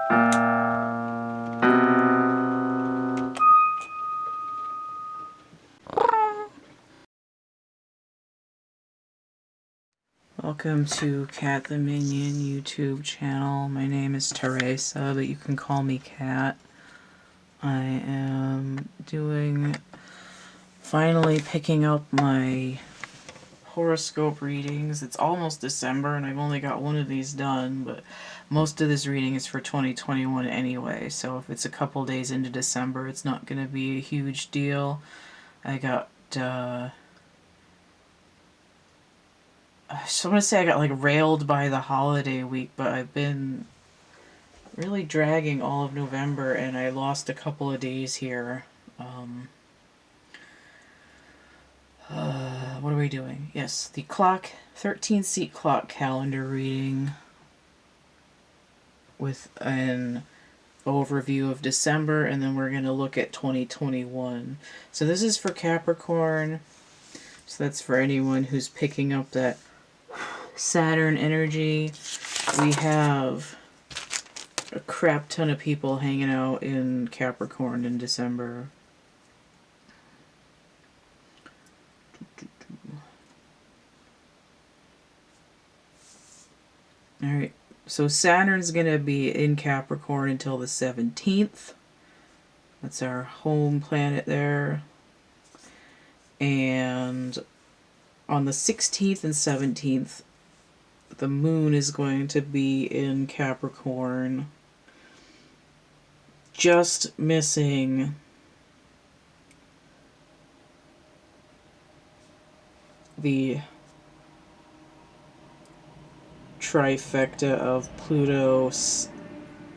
Welcome to CATtheMinion YouTube channel. My name is Theresa, but you can call me Cat. I am finally picking up my horoscope readings. It's almost December and I've only got one of these done, but most of this reading is for 2021 anyway, so if it's a couple days into December, it's not going to be a huge deal. I got, so I'm going to say I got like railed by the holiday week, but I've been really dragging all of November and I lost a couple of days here. What are we doing? Yes, the clock, 13-seat clock calendar reading with an overview of December, and then we're going to look at 2021. So this is for Capricorn, so that's for anyone who's picking up that Saturn energy. We have a crap ton of people hanging out in Capricorn in December. Alright, so Saturn's going to be in Capricorn until the 17th. That's our home planet there. And on the 16th and 17th, the moon is going to be in Capricorn. Just missing the trifecta of Pluto,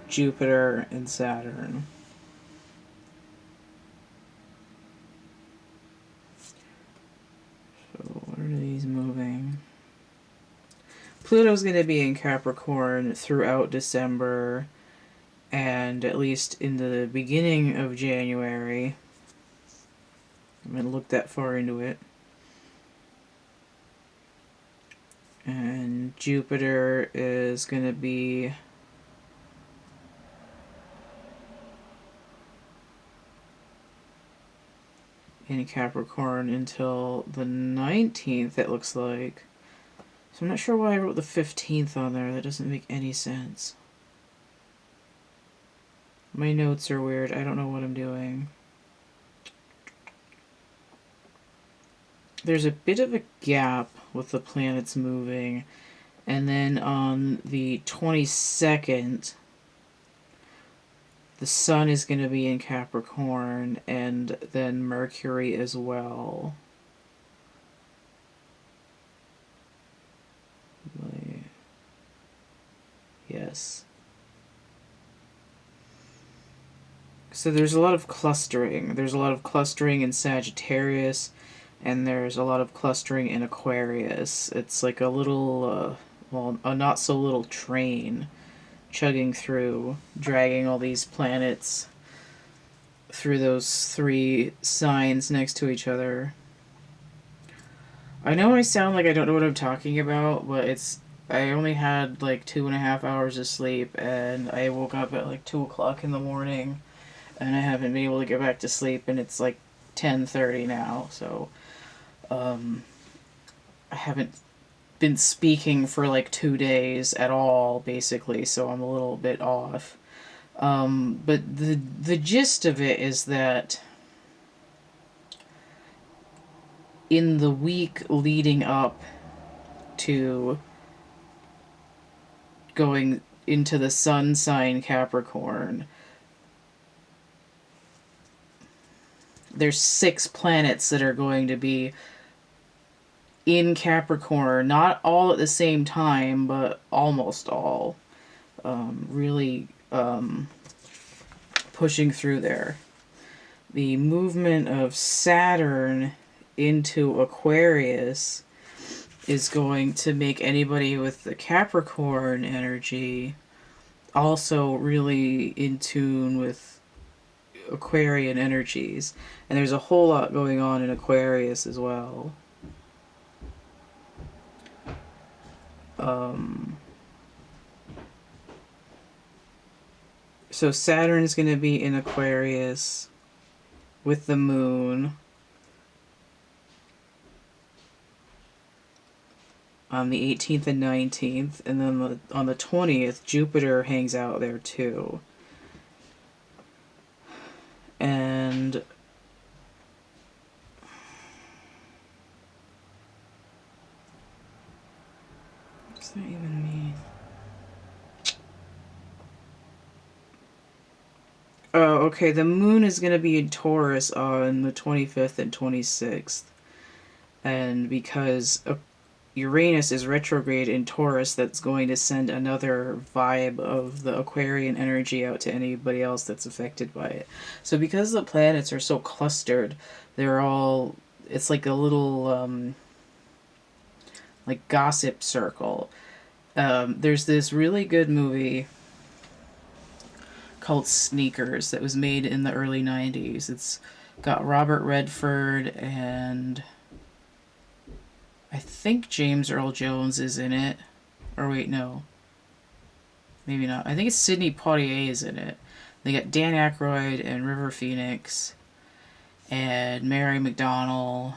Jupiter, and Saturn. So where are these moving? Pluto's going to be in Capricorn throughout December and at least in the beginning of January. I'm going to look that far into it. And Jupiter is going to be in Capricorn until the 19th, it looks like. So I'm not sure why I wrote the 15th on there. That doesn't make any sense. My notes are weird. I don't know what I'm doing. There's a bit of a gap with the planets moving. And then on the 22nd, the Sun is going to be in Capricorn, and then Mercury as well. Yes. So there's a lot of clustering. There's a lot of clustering in Sagittarius, and there's a lot of clustering in Aquarius. It's like a little, well, a not-so-little train chugging through, dragging all these planets through those three signs next to each other. I know I sound like I don't know what I'm talking about, but I only had like 2.5 hours of sleep, and I woke up at like 2 o'clock in the morning, and I haven't been able to get back to sleep, and it's like 10:30 now, so I haven't been speaking for like 2 days at all, basically, so I'm a little bit off. But the gist of it is that in the week leading up to going into the sun sign Capricorn, there's 6 planets that are going to be in Capricorn, not all at the same time, but almost all. Really pushing through there. The movement of Saturn into Aquarius is going to make anybody with the Capricorn energy also really in tune with Aquarian energies. And there's a whole lot going on in Aquarius as well. So Saturn's going to be in Aquarius with the moon on the 18th and 19th, and then on the 20th, Jupiter hangs out there too. And what does that even mean? Oh, okay, the moon is going to be in Taurus on the 25th and 26th. And because Uranus is retrograde in Taurus, that's going to send another vibe of the Aquarian energy out to anybody else that's affected by it. So because the planets are so clustered, they're all, it's like a little like gossip circle. There's this really good movie called Sneakers that was made in the early 90s. It's got Robert Redford and I think James Earl Jones is in it. Or wait, no. Maybe not. I think it's Sidney Poitier is in it. They got Dan Aykroyd and River Phoenix and Mary McDonnell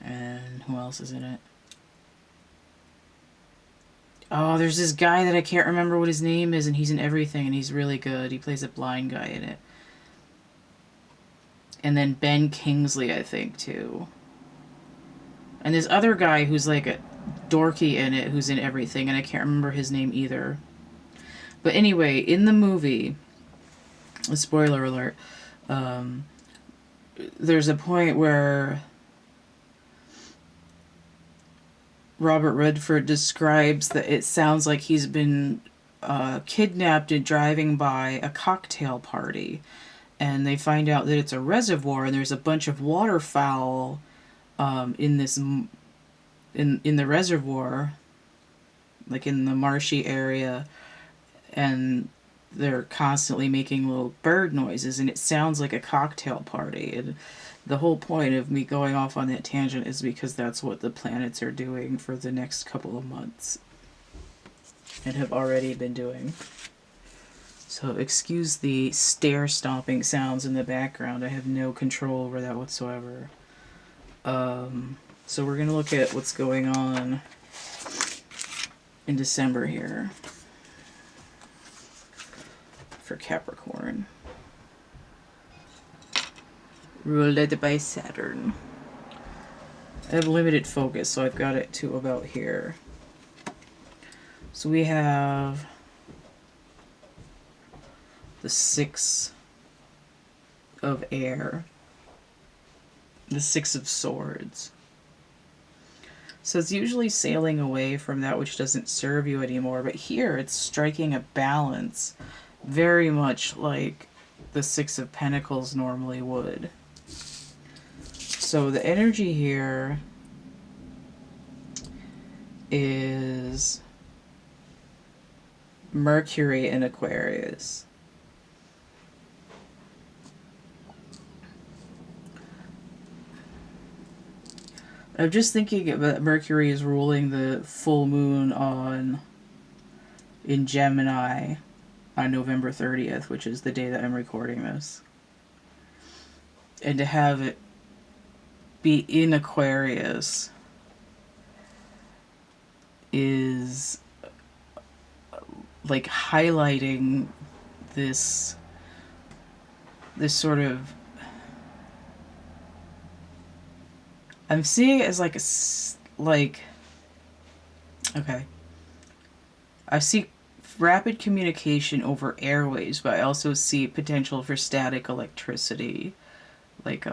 and who else is in it? Oh, there's this guy that I can't remember what his name is, and he's in everything, and he's really good. He plays a blind guy in it. And then Ben Kingsley, I think, too. And this other guy who's like a dorky in it, who's in everything, and I can't remember his name either. But anyway, in the movie, a spoiler alert, there's a point where Robert Redford describes that it sounds like he's been kidnapped and driving by a cocktail party. And they find out that it's a reservoir and there's a bunch of waterfowl in this in the reservoir, like in the marshy area, and they're constantly making little bird noises, and it sounds like a cocktail party. And the whole point of me going off on that tangent is because that's what the planets are doing for the next couple of months and have already been doing. So excuse the stair stomping sounds in the background. I have no control over that whatsoever. So we're going to look at what's going on in December here for Capricorn. Ruled by Saturn. I have limited focus, so I've got it to about here. So we have the Six of Air, the Six of Swords. So it's usually sailing away from that which doesn't serve you anymore, but here it's striking a balance, very much like the Six of Pentacles normally would. So the energy here is Mercury in Aquarius. I'm just thinking that Mercury is ruling the full moon in Gemini on November 30th, which is the day that I'm recording this. And to have it be in Aquarius is like highlighting this sort of, I'm seeing it as okay, I see rapid communication over airwaves, but I also see potential for static electricity, like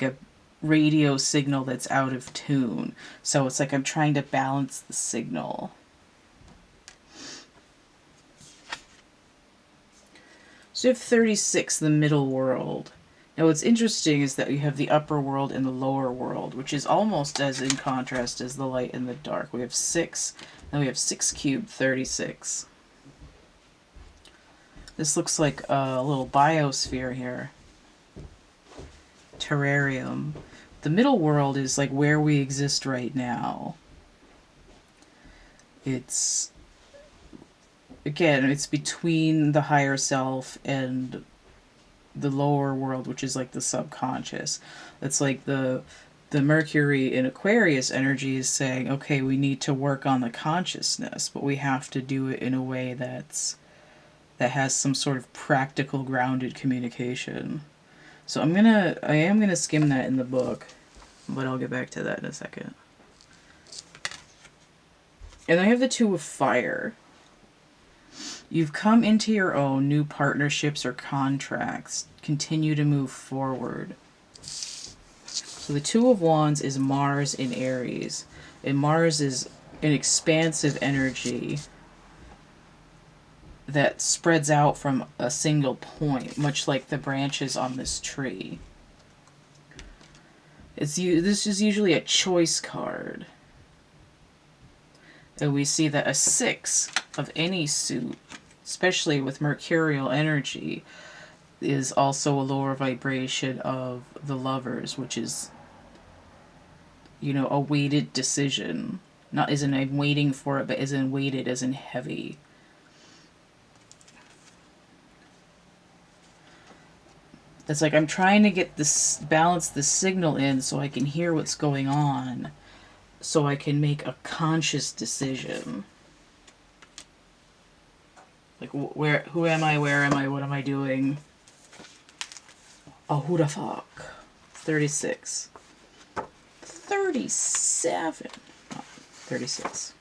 a radio signal that's out of tune. So it's like I'm trying to balance the signal. So you have 36, the middle world. Now what's interesting is that you have the upper world and the lower world, which is almost as in contrast as the light and the dark. We have 6, and we have 6 cubed 36. This looks like a little biosphere here. Terrarium. The middle world is like where we exist right now. It's again, it's between the higher self and the lower world, which is like the subconscious. It's like the Mercury in Aquarius energy is saying, okay, we need to work on the consciousness, but we have to do it in a way that has some sort of practical, grounded communication. So I am gonna skim that in the book, but I'll get back to that in a second. And I have the Two of Fire. You've come into your own, new partnerships or contracts. Continue to move forward. So the Two of Wands is Mars in Aries. And Mars is an expansive energy that spreads out from a single point, much like the branches on this tree. This is usually a choice card. And we see that a 6 of any suit, especially with mercurial energy, is also a lower vibration of the Lovers, which is, you know, a weighted decision. Not as in I'm waiting for it, but as in weighted, as in heavy. It's like I'm trying to get this, balance the signal in so I can hear what's going on, so I can make a conscious decision. Like, who am I, where am I, what am I doing? Oh, who the fuck? 36. 37. Oh, 36.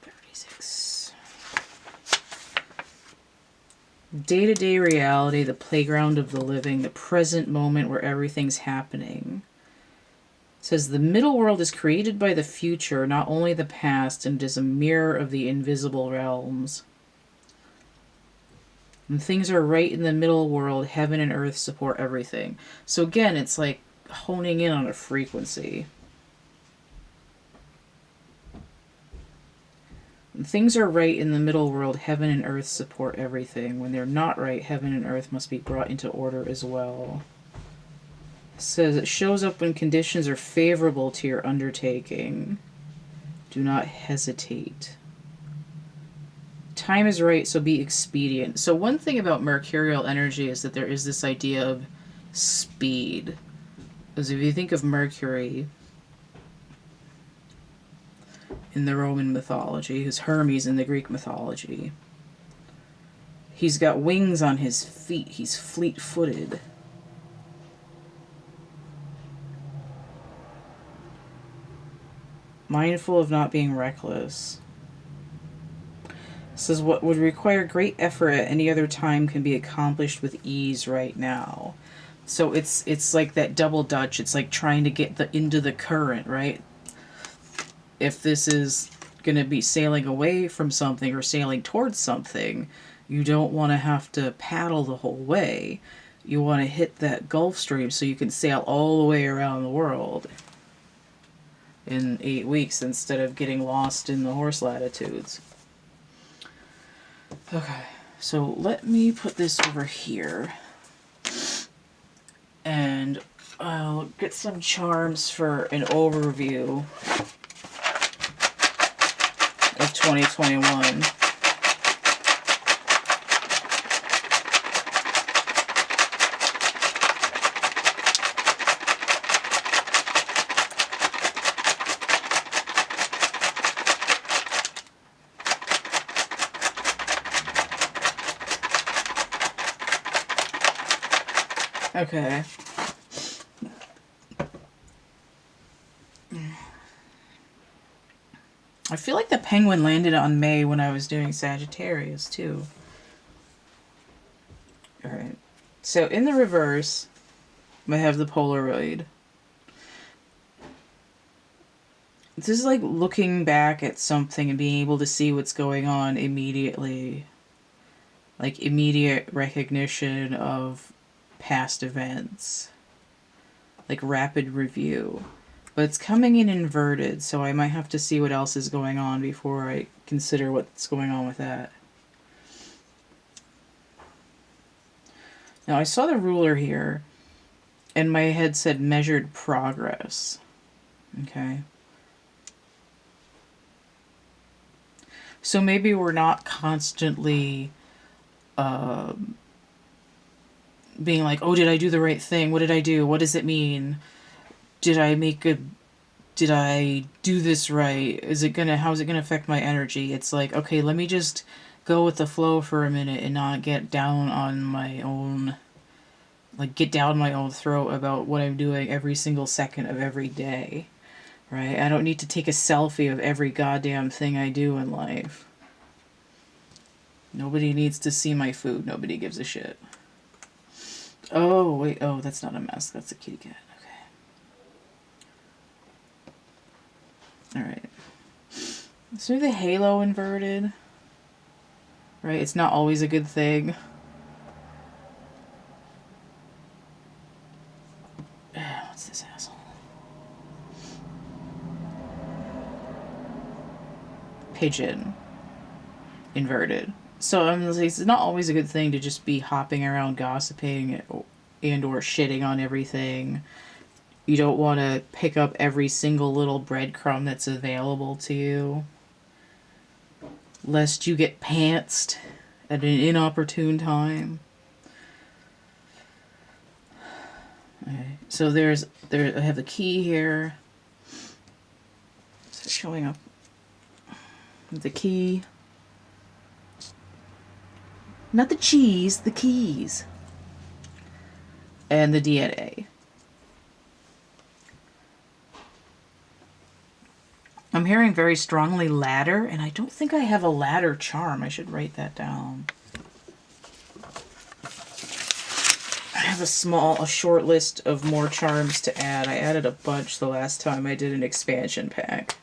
36. Day-to-day reality, the playground of the living, the present moment where everything's happening. It says the middle world is created by the future, not only the past, and is a mirror of the invisible realms. When things are right in the middle world, heaven and earth support everything. So again, it's like honing in on a frequency. When things are right in the middle world, heaven and earth support everything. When they're not right, heaven and earth must be brought into order as well. It says it shows up when conditions are favorable to your undertaking. Do not hesitate. Time is right, so be expedient. So one thing about mercurial energy is that there is this idea of speed. Because if you think of Mercury in the Roman mythology, who's Hermes in the Greek mythology, he's got wings on his feet. He's fleet-footed. Mindful of not being reckless. Says what would require great effort at any other time can be accomplished with ease right now. So it's like that double dutch. It's like trying to get into the current, right? If this is going to be sailing away from something or sailing towards something, you don't want to have to paddle the whole way. You want to hit that Gulf Stream so you can sail all the way around the world in 8 weeks instead of getting lost in the horse latitudes. Okay, so let me put this over here, and I'll get some charms for an overview of 2021. Okay. I feel like the penguin landed on May when I was doing Sagittarius, too. Alright. So in the reverse, I have the Polaroid. This is like looking back at something and being able to see what's going on immediately. Like immediate recognition of past events. Like rapid review. But it's coming in inverted, so I might have to see what else is going on before I consider what's going on with that. Now I saw the ruler here, and my head said measured progress. Okay. So maybe we're not constantly being like, oh, did I do the right thing? What did I do? What does it mean? Did I do this right? How is it gonna affect my energy? It's like, okay, let me just go with the flow for a minute and not get down on my own, like get down my own throat about what I'm doing every single second of every day, right? I don't need to take a selfie of every goddamn thing I do in life. Nobody needs to see my food. Nobody gives a shit. Oh, wait. Oh, that's not a mask. That's a kitty cat. Okay. Alright. So the halo inverted. Right? It's not always a good thing. What's this asshole? Pigeon. Inverted. So it's not always a good thing to just be hopping around gossiping and or shitting on everything. You don't want to pick up every single little breadcrumb that's available to you, lest you get pantsed at an inopportune time. Okay, so I have the key here. Is it showing up? The key. Not the cheese, the keys. And the DNA. I'm hearing very strongly ladder, and I don't think I have a ladder charm. I should write that down. I have a short list of more charms to add. I added a bunch the last time I did an expansion pack.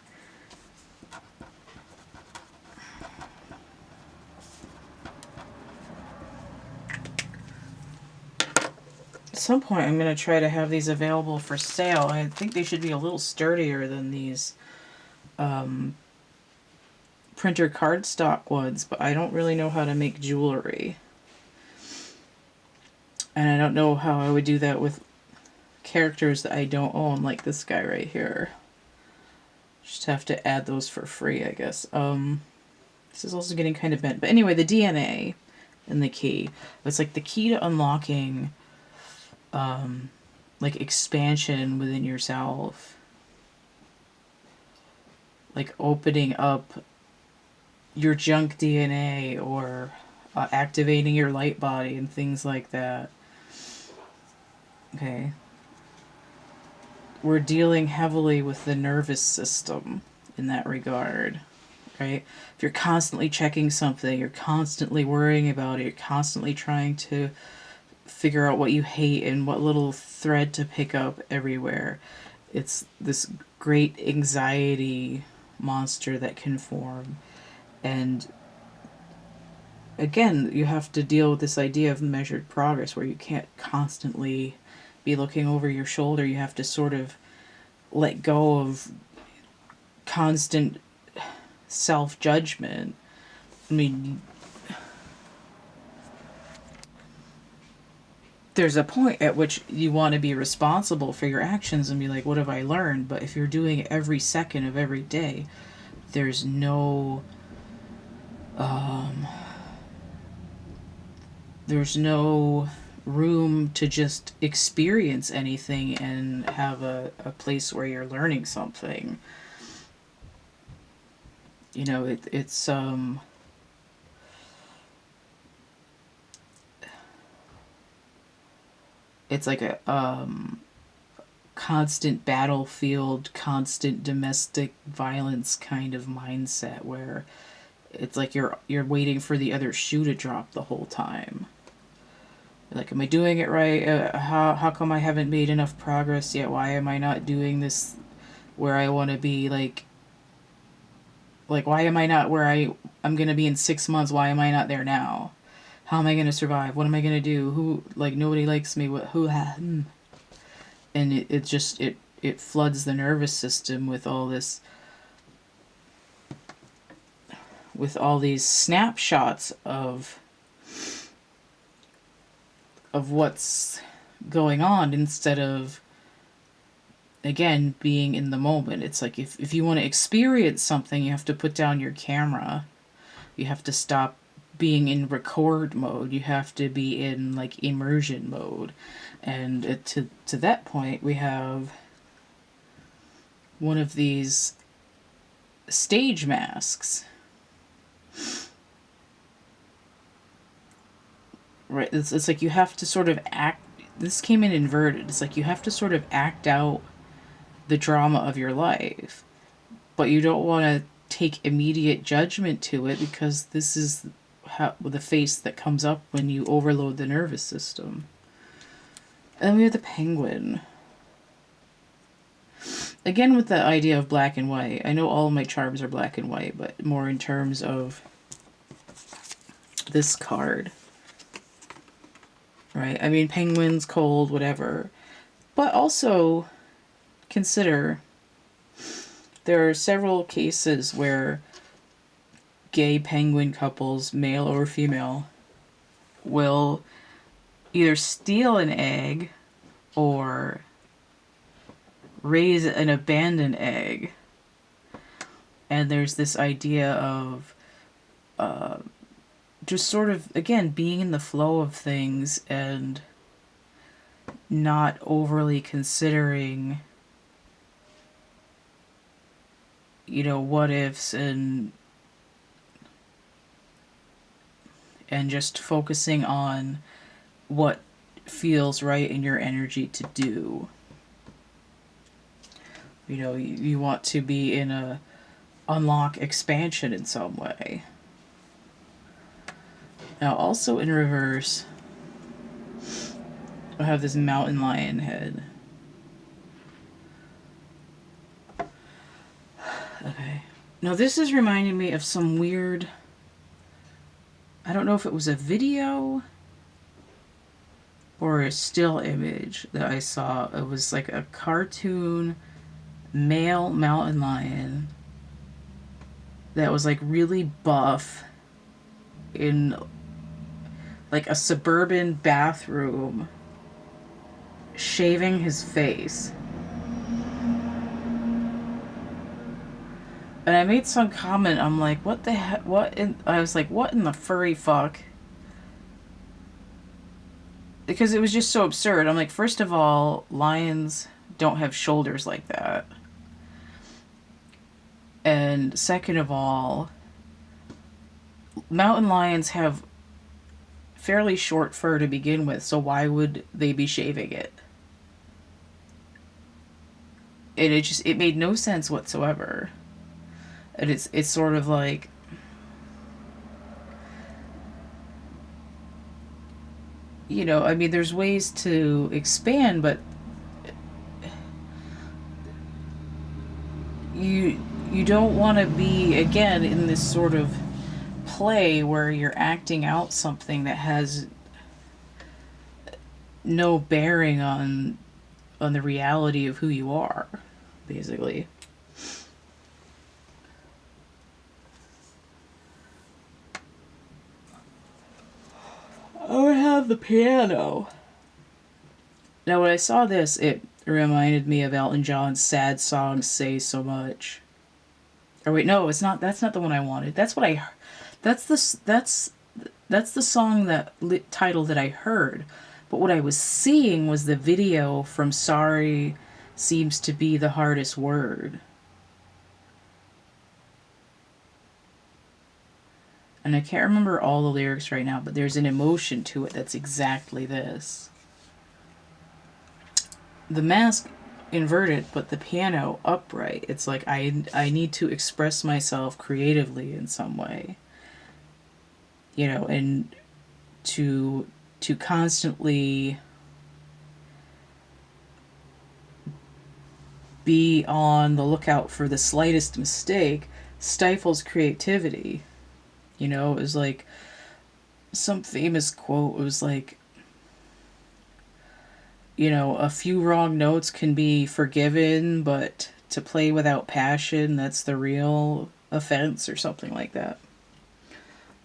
At some point I'm going to try to have these available for sale. I think they should be a little sturdier than these printer cardstock ones, but I don't really know how to make jewelry. And I don't know how I would do that with characters that I don't own, like this guy right here. Just have to add those for free, I guess. This is also getting kind of bent. But anyway, the DNA and the key. It's like the key to unlocking like expansion within yourself. Like opening up your junk DNA or activating your light body and things like that. Okay. We're dealing heavily with the nervous system in that regard, right? If you're constantly checking something, you're constantly worrying about it, you're constantly trying to figure out what you hate and what little thread to pick up everywhere. It's this great anxiety monster that can form. And again, you have to deal with this idea of measured progress where you can't constantly be looking over your shoulder. You have to sort of let go of constant self-judgment. I mean, there's a point at which you want to be responsible for your actions and be like, what have I learned? But if you're doing it every second of every day, there's no room to just experience anything and have a place where you're learning something. You know, it's like a constant battlefield, constant domestic violence kind of mindset where it's like you're waiting for the other shoe to drop the whole time. Like, am I doing it right? How come I haven't made enough progress yet? Why am I not doing this where I want to be? Like why am I not where I'm going to be in 6 months? Why am I not there now? How am I going to survive? What am I going to do? Who, like, nobody likes me. And it floods the nervous system with all this, with all these snapshots of what's going on instead of, again, being in the moment. It's like if you want to experience something, you have to put down your camera You have to stop being in record mode. You have to be in like immersion mode. And to that point, we have one of these stage masks. Right, it's like you have to sort of act. This came in inverted. It's like you have to sort of act out the drama of your life, but you don't want to take immediate judgment to it, because this is how the face that comes up when you overload the nervous system. And then we have the penguin. Again, with the idea of black and white. I know all of my charms are black and white, but more in terms of this card. Right? I mean, penguins, cold, whatever. But also consider there are several cases where gay penguin couples, male or female, will either steal an egg or raise an abandoned egg. And there's this idea of just sort of, again, being in the flow of things and not overly considering, what ifs, and just focusing on what feels right in your energy to do. You want to be in a unlock expansion in some way. Now, also in reverse, I have this mountain lion head. Okay. Now, this is reminding me of some weird... I don't know if it was a video or a still image that I saw. It was like a cartoon male mountain lion that was like really buff in like a suburban bathroom, shaving his face. And I made some comment, I'm like, what the heck, I was like, what in the furry fuck? Because it was just so absurd. I'm like, first of all, lions don't have shoulders like that. And second of all, mountain lions have fairly short fur to begin with, so why would they be shaving it? And it made no sense whatsoever. And it's sort of like, I mean, there's ways to expand, but you don't want to be, again, in this sort of play where you're acting out something that has no bearing on the reality of who you are, basically. I would have the piano. Now, when I saw this, it reminded me of Elton John's sad song "Say So Much." Or wait, no, it's not. That's not the one I wanted. That's what I. That's the song title that I heard. But what I was seeing was the video from "Sorry Seems to Be the Hardest Word." And I can't remember all the lyrics right now, but there's an emotion to it that's exactly this. The mask inverted, but the piano upright. It's like I need to express myself creatively in some way. And to constantly be on the lookout for the slightest mistake stifles creativity. It was like some famous quote. It was like, a few wrong notes can be forgiven, but to play without passion, that's the real offense, or something like that.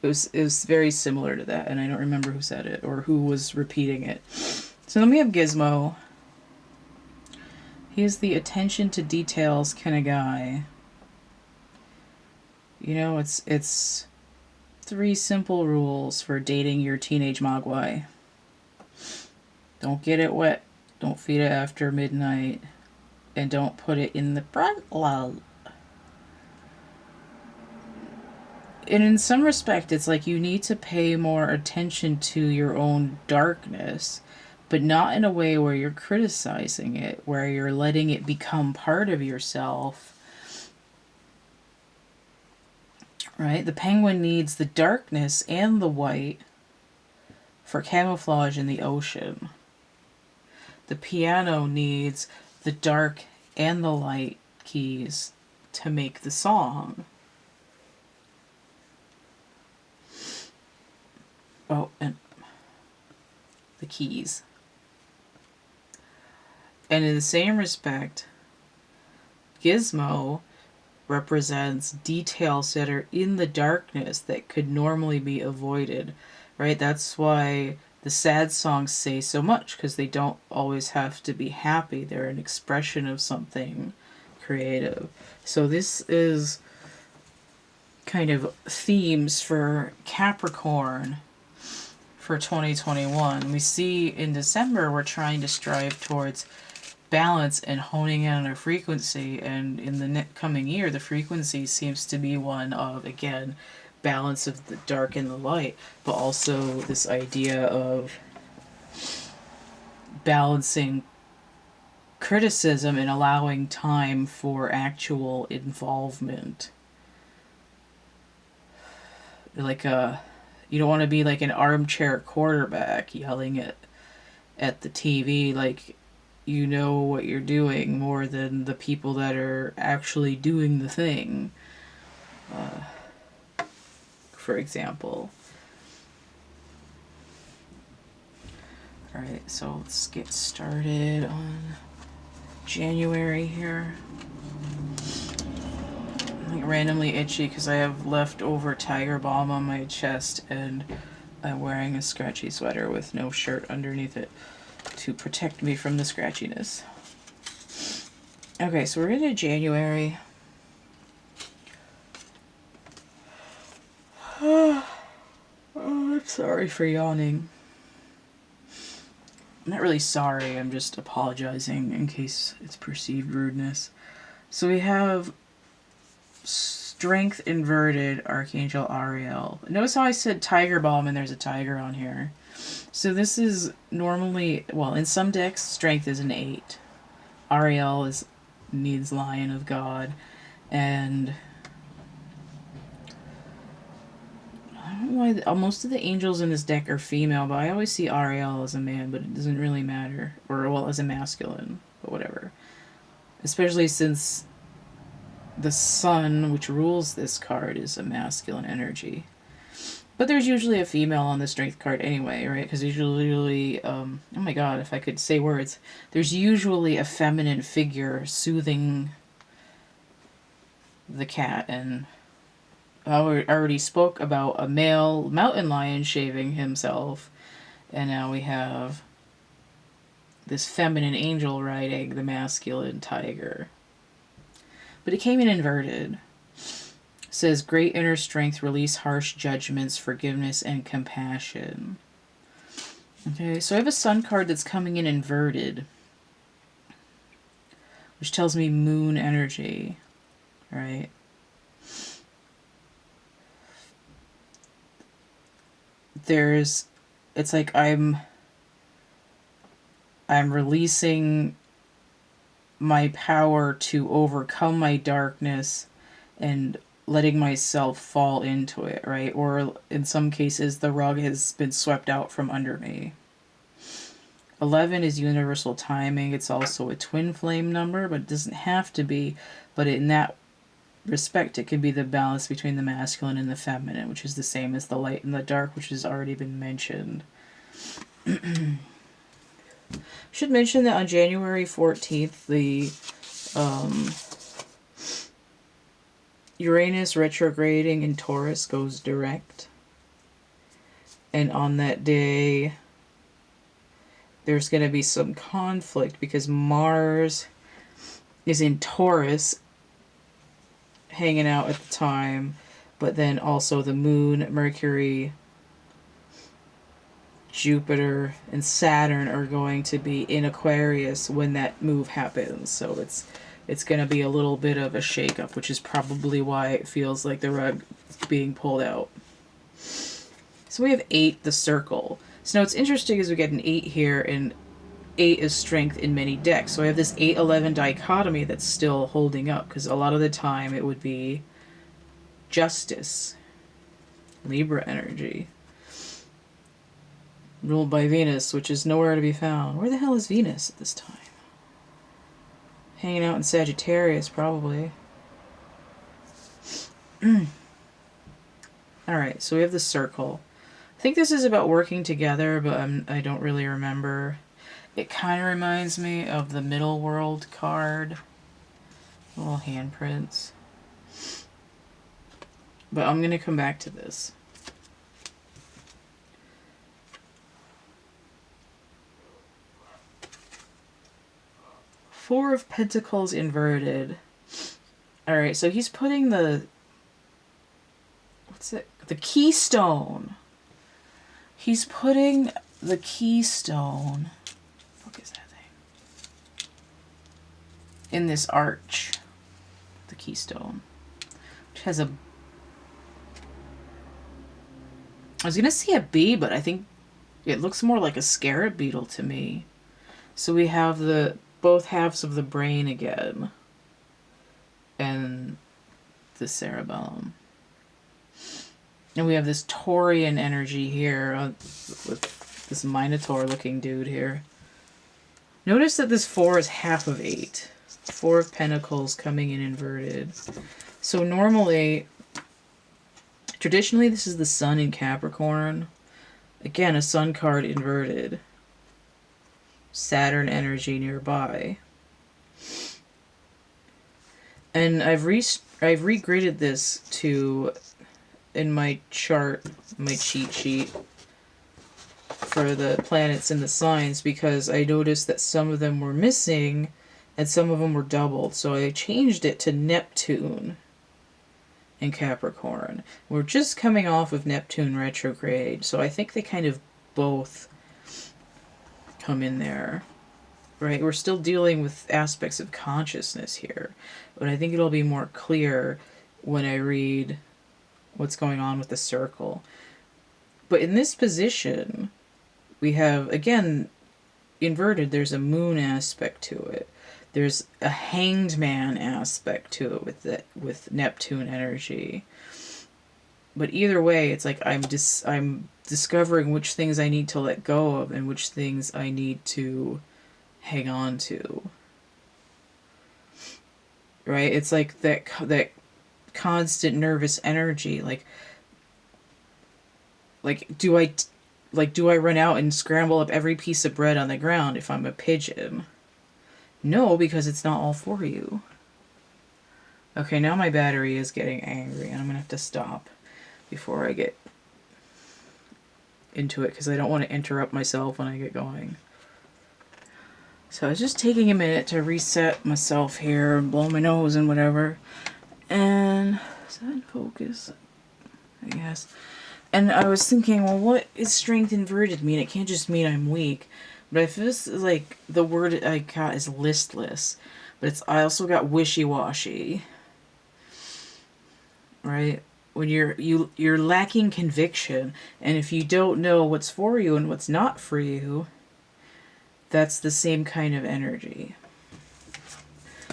It was very similar to that, and I don't remember who said it or who was repeating it. So then we have Gizmo. He is the attention to details kind of guy. It's 3 simple rules for dating your teenage mogwai. Don't get it wet. Don't feed it after midnight. And don't put it in the front load. And in some respect, it's like you need to pay more attention to your own darkness, but not in a way where you're criticizing it, where you're letting it become part of yourself. Right? The penguin needs the darkness and the white for camouflage in the ocean. The piano needs the dark and the light keys to make the song. Oh, and the keys. And in the same respect, Gizmo represents details that are in the darkness that could normally be avoided, right? That's why the sad songs say so much, because they don't always have to be happy. They're an expression of something creative. So this is kind of themes for Capricorn for 2021. We see in December we're trying to strive towards balance and honing in on our frequency, and in the coming year the frequency seems to be one of, again, balance of the dark and the light, but also this idea of balancing criticism and allowing time for actual involvement. Like you don't want to be like an armchair quarterback yelling at the TV like you know what you're doing more than the people that are actually doing the thing. For example. Alright, so let's get started on January here. I'm like randomly itchy because I have leftover Tiger Balm on my chest and I'm wearing a scratchy sweater with no shirt underneath it to protect me from the scratchiness. Okay, so we're into January. Oh, I'm sorry for yawning. I'm not really sorry, I'm just apologizing in case it's perceived rudeness. So we have Strength inverted Archangel Ariel. Notice how I said Tiger Balm and there's a tiger on here. So this is normally, well, in some decks, Strength is an 8. Ariel needs Lion of God, and I don't know why most of the angels in this deck are female, but I always see Ariel as a man, but it doesn't really matter. Or, well, as a masculine, but whatever. Especially since the sun, which rules this card, is a masculine energy. But there's usually a female on the Strength card anyway, right? Because there's usually, oh my god, if I could say words. There's usually a feminine figure soothing the cat. And I already spoke about a male mountain lion shaving himself. And now we have this feminine angel riding the masculine tiger. But it came in inverted. It says, great inner strength, release harsh judgments, forgiveness, and compassion. Okay, so I have a sun card that's coming in inverted, which tells me moon energy, right? It's like I'm releasing my power to overcome my darkness and letting myself fall into it, right? Or in some cases, the rug has been swept out from under me. 11 is universal timing. It's also a twin flame number, but it doesn't have to be. But in that respect, it can be the balance between the masculine and the feminine, which is the same as the light and the dark, which has already been mentioned. Should mention that on January 14th, the Uranus retrograding in Taurus goes direct. And on that day, there's going to be some conflict because Mars is in Taurus hanging out at the time, but then also the moon, Mercury, Jupiter, and Saturn are going to be in Aquarius when that move happens. So it's going to be a little bit of a shakeup, which is probably why it feels like the rug being pulled out. So we have 8, the circle. So now what's interesting is we get an 8 here, and 8 is strength in many decks. So I have this 8-11 dichotomy that's still holding up, because a lot of the time it would be justice, Libra energy, ruled by Venus, which is nowhere to be found. Where the hell is Venus at this time? Hanging out in Sagittarius, probably. Alright, so we have the circle. I think this is about working together, but I don't really remember. It kind of reminds me of the Middle World card. Little handprints. But I'm going to come back to this. Four of Pentacles inverted. Alright, so he's putting the... What's it? The keystone. He's putting the keystone... What is that thing? In this arch. The keystone. Which has a... I was going to say a bee, but I think it looks more like a scarab beetle to me. So we have the both halves of the brain again. And the cerebellum. And we have this Taurian energy here with this Minotaur looking dude here. Notice that this 4 is half of 8. 4 of Pentacles coming in inverted. So normally, traditionally this is the Sun in Capricorn. Again, a Sun card inverted. Saturn energy nearby. And I've regraded this to, in my chart, my cheat sheet, for the planets and the signs, because I noticed that some of them were missing and some of them were doubled. So I changed it to Neptune in Capricorn. We're just coming off of Neptune retrograde, so I think they kind of both come in there, right? We're still dealing with aspects of consciousness here, but I think it'll be more clear when I read what's going on with the circle. But in this position, we have, again, inverted, there's a moon aspect to it. There's a hanged man aspect to it with Neptune energy. But either way, it's like I'm discovering which things I need to let go of and which things I need to hang on to. Right? It's like that constant nervous energy. Like do I run out and scramble up every piece of bread on the ground if I'm a pigeon? No, because it's not all for you. Okay, now my battery is getting angry, and I'm going to have to stop before I get into it, because I don't want to interrupt myself when I get going. So I was just taking a minute to reset myself here, blow my nose and whatever. And is that in focus? I guess. And I was thinking, well, what is strength inverted mean? It can't just mean I'm weak. But I feel this is like the word I got is listless. But I also got wishy-washy. Right? When you're lacking conviction, and if you don't know what's for you and what's not for you, that's the same kind of energy.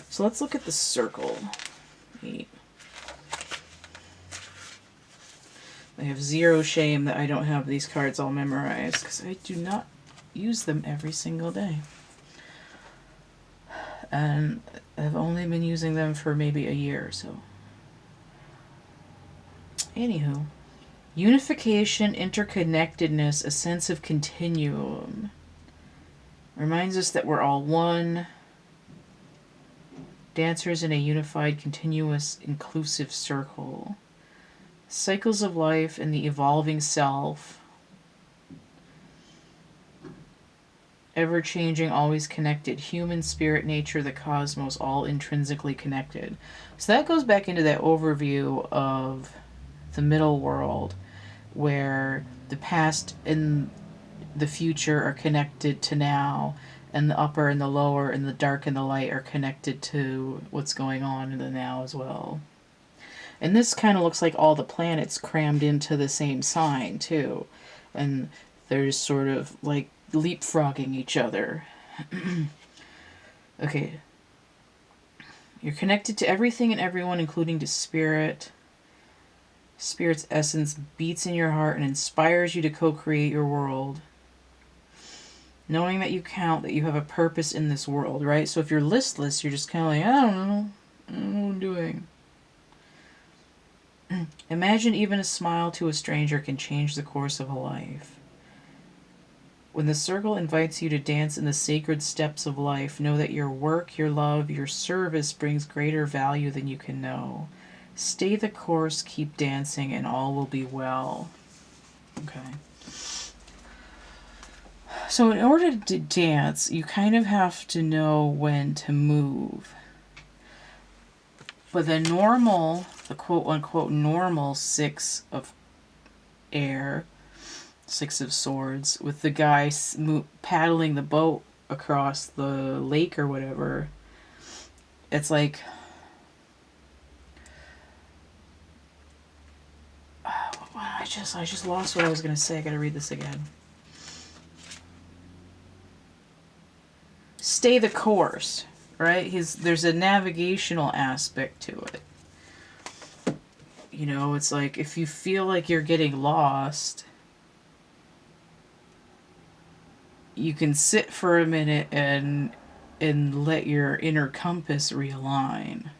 So let's look at the circle. 8. I have zero shame that I don't have these cards all memorized, because I do not use them every single day. And I've only been using them for maybe a year or so. Anywho, unification, interconnectedness, a sense of continuum. Reminds us that we're all one. Dancers in a unified, continuous, inclusive circle. Cycles of life and the evolving self. Ever-changing, always connected. Human, spirit, nature, the cosmos, all intrinsically connected. So that goes back into that overview of the middle world, where the past and the future are connected to now, and the upper and the lower and the dark and the light are connected to what's going on in the now as well. And this kind of looks like all the planets crammed into the same sign, too. And there's sort of like leapfrogging each other. Okay. You're connected to everything and everyone, including to spirit. Spirit's essence beats in your heart and inspires you to co-create your world. Knowing that you count, that you have a purpose in this world, right? So if you're listless, you're just kind of like, I don't know what I'm doing. Imagine even a smile to a stranger can change the course of a life. When the circle invites you to dance in the sacred steps of life, know that your work, your love, your service brings greater value than you can know. Stay the course, keep dancing, and all will be well. Okay. So in order to dance, you kind of have to know when to move. But the normal, the quote-unquote normal 6 of air, 6 of swords, with the guy paddling the boat across the lake or whatever, it's like... I just lost what I was going to say. I got to read this again. Stay the course, right? There's a navigational aspect to it. You know, it's like if you feel like you're getting lost, you can sit for a minute and let your inner compass realign.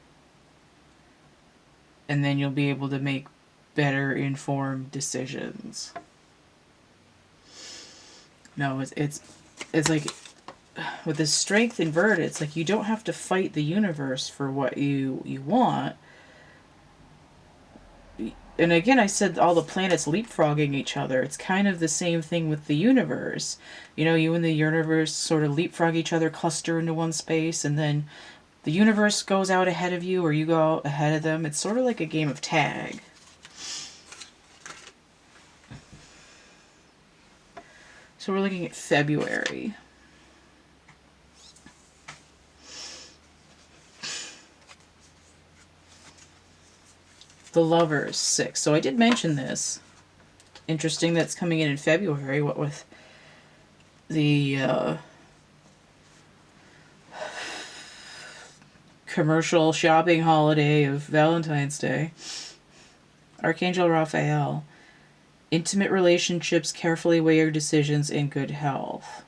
And then you'll be able to make better informed decisions. No, it's like with this strength inverted, it's like you don't have to fight the universe for what you want. And again, I said all the planets leapfrogging each other. It's kind of the same thing with the universe. You know, you and the universe sort of leapfrog each other, cluster into one space, and then the universe goes out ahead of you or you go out ahead of them. It's sort of like a game of tag. So we're looking at February. The Lovers, 6. So I did mention this. Interesting that's coming in February, what with the commercial shopping holiday of Valentine's Day. Archangel Raphael. Intimate relationships, carefully weigh your decisions, in good health.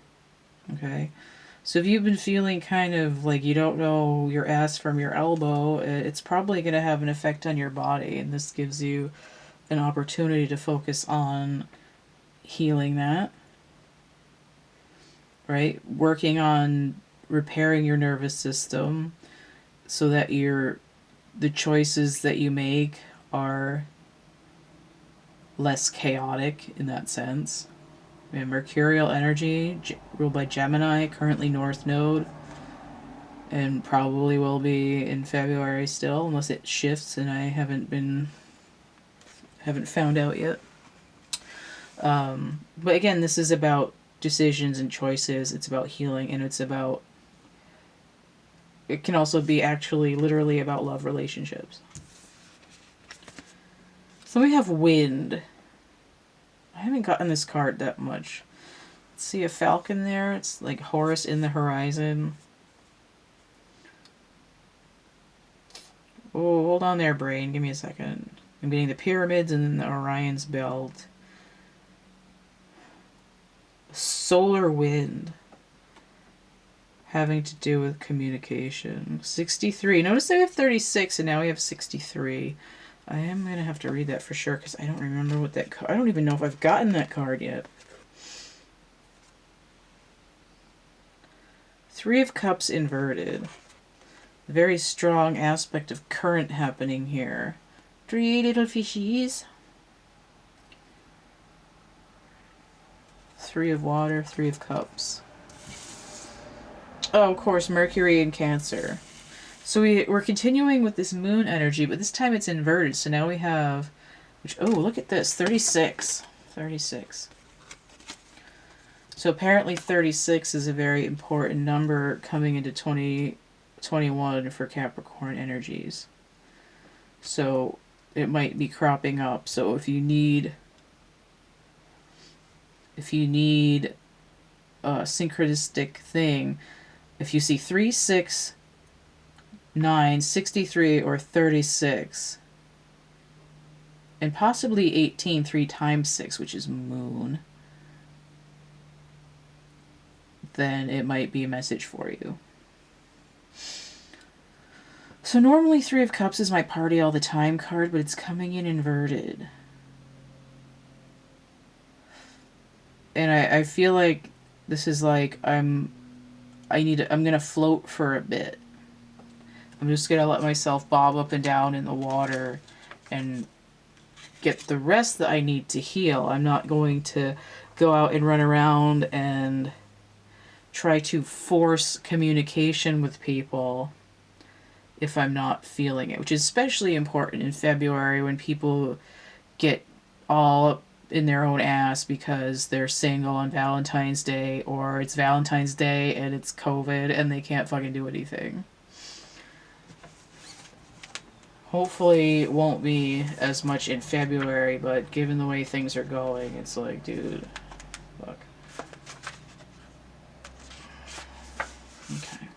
Okay? So if you've been feeling kind of like you don't know your ass from your elbow, it's probably going to have an effect on your body. And this gives you an opportunity to focus on healing that. Right? Working on repairing your nervous system so that the choices that you make are less chaotic in that sense. We have Mercurial energy, ruled by Gemini, currently North Node, and probably will be in February still, unless it shifts and I haven't found out yet. But again, this is about decisions and choices. It's about healing, and it can also be actually literally about love relationships. So we have Wind. I haven't gotten this card that much. Let's see a falcon there. It's like Horus in the horizon. Oh, hold on there, brain. Give me a second. I'm getting the pyramids and then the Orion's belt. Solar wind. Having to do with communication. 63. Notice I have 36 and now we have 63. I am going to have to read that for sure because I don't remember what that I don't even know if I've gotten that card yet. 3 of Cups inverted. Very strong aspect of current happening here. 3 little fishies. 3 of Water, 3 of Cups. Oh, of course, Mercury in Cancer. So we're continuing with this moon energy, but this time it's inverted. So now we have Which, oh, look at this, 36. 36. So apparently 36 is a very important number coming into 2021 for Capricorn energies. So it might be cropping up. So if you need a synchronistic thing, if you see 3, 6, 9, 63, or 36, and possibly 18, 3 times 6, which is moon, then it might be a message for you. So normally 3 of Cups is my party all the time card, but it's coming in inverted. And I feel like this is like I'm gonna float for a bit. I'm just gonna let myself bob up and down in the water and get the rest that I need to heal. I'm not going to go out and run around and try to force communication with people if I'm not feeling it, which is especially important in February when people get all up in their own ass because they're single on Valentine's Day, or it's Valentine's Day and it's COVID and they can't fucking do anything. Hopefully it won't be as much in February, but given the way things are going, it's like, dude, fuck. Okay.